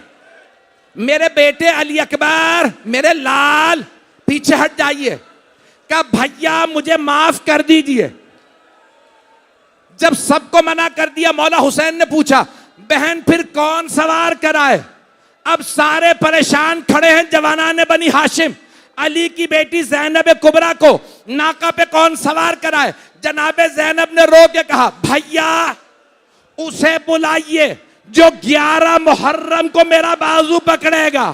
मेरे बेटे अली अकबर, मेरे लाल पीछे हट जाइए। कहा भैया मुझे माफ कर दीजिए। जब सबको मना कर दिया, मौला हुसैन ने पूछा, बहन फिर कौन सवार कराए। अब सारे परेशान खड़े हैं जवानाने बनी हाशिम, अली की बेटी ज़ैनब कुबरा को नाका पे कौन सवार कराए। जनाबे ज़ैनब ने रो के कहा, भैया उसे बुलाइए जो 11 मुहर्रम को मेरा बाजू पकड़ेगा।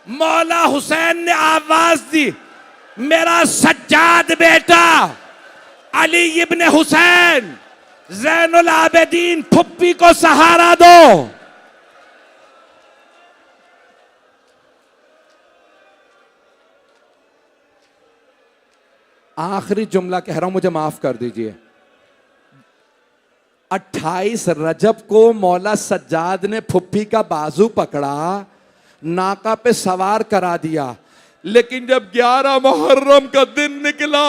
मौला हुसैन ने आवाज दी, मेरा सज्जाद बेटा अली इब्ने हुसैन ज़ैनुल आबिदीन फुप्पी को सहारा दो। आखिरी जुमला कह रहा हूं, मुझे माफ कर दीजिए। 28 रजब को मौला सज्जाद ने फुप्पी का बाजू पकड़ा, नाका पे सवार करा दिया, लेकिन जब 11 मुहर्रम का दिन निकला,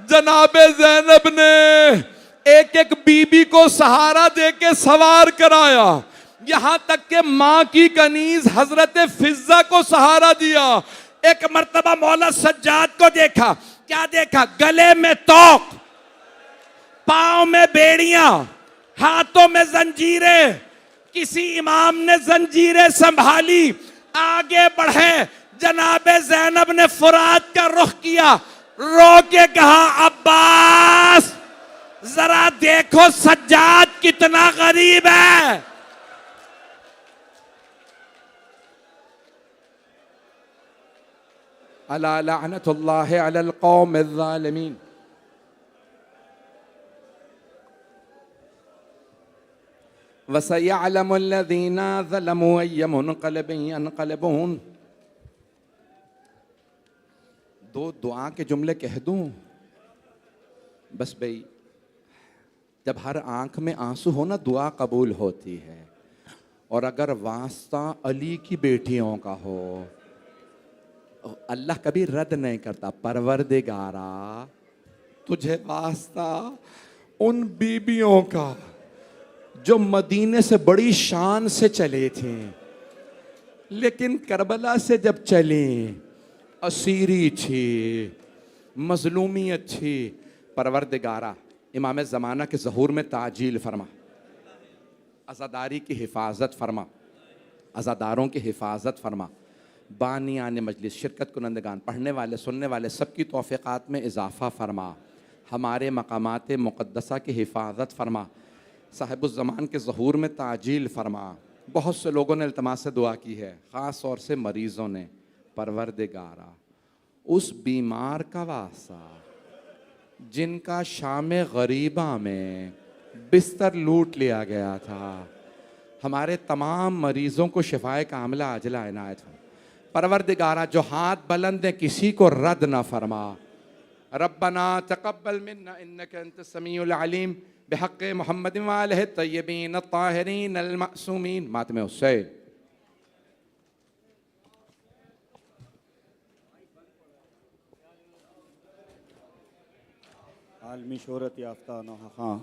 जनाबे ज़ैनब ने एक एक बीबी को सहारा देके सवार कराया, यहां तक के मां की कनीज हजरत फिजा को सहारा दिया। एक मर्तबा मौला सज्जाद को देखा, क्या देखा, गले में तोक, पांव में बेड़ियां, हाथों में जंजीरें। किसी इमाम ने जंजीरें संभाली, आगे बढ़े, जनाबे ज़ैनब ने फुरात का रुख किया, रो के कहा, अब्बास जरा देखो सज्जाद कितना गरीब है। अला लअनतुल्लाहि अलल कौमिज़ ज़ालिमीन। वसयअलमुल्लज़ीना ज़लमू अय्य मुनक़लिबिन यनक़लिबून। दो दुआ के जुमले कह दूं बस भाई। जब हर आंख में आंसू हो ना, दुआ कबूल होती है। और अगर वास्ता अली की बेटियों का हो, अल्लाह कभी रद्द नहीं करता। परवरदिगारा तुझे वास्ता उन बीबियों का जो मदीने से बड़ी शान से चले थे, लेकिन करबला से जब चले असीरी थी, मजलूमियत थी। परवरदिगारा इमाम ज़माना के ज़हूर में ताजील फरमा, अज़ादारी की हिफाजत फरमा, अज़ादारों की हिफाजत फरमा। बानियान मजलिस, शिरकत कुनंदगान, पढ़ने वाले सुनने वाले सबकी तौफ़ीक़ात में इजाफ़ा फरमा। हमारे मकामात मुक़द्दसा की हिफाजत फरमा। साहिबुज़्ज़मान के ज़हूर में ताजील फरमा। बहुत से लोगों ने इल्तमास से दुआ की है, ख़ास तौर से मरीज़ों ने। परवरदिगारा उस बीमार का वास्ता जिनका शाम गरीबा में बिस्तर लूट लिया गया था, हमारे तमाम मरीज़ों को शिफाए कामिला आजिला इनायत फरमा। परवरदिगारा जो हाथ बुलंद है किसी को रद्द ना फरमा। रब्बना तक़ब्बल मिन्ना इन्नका अंतस समीउल अलीम बिहक़्क़ि मुहम्मदिन व आलिहि तय्यबीन अत्ताहिरीन अल मासूमीन। मातमे हुसैन। आलमी शोहरत याफ्ता नौहा खां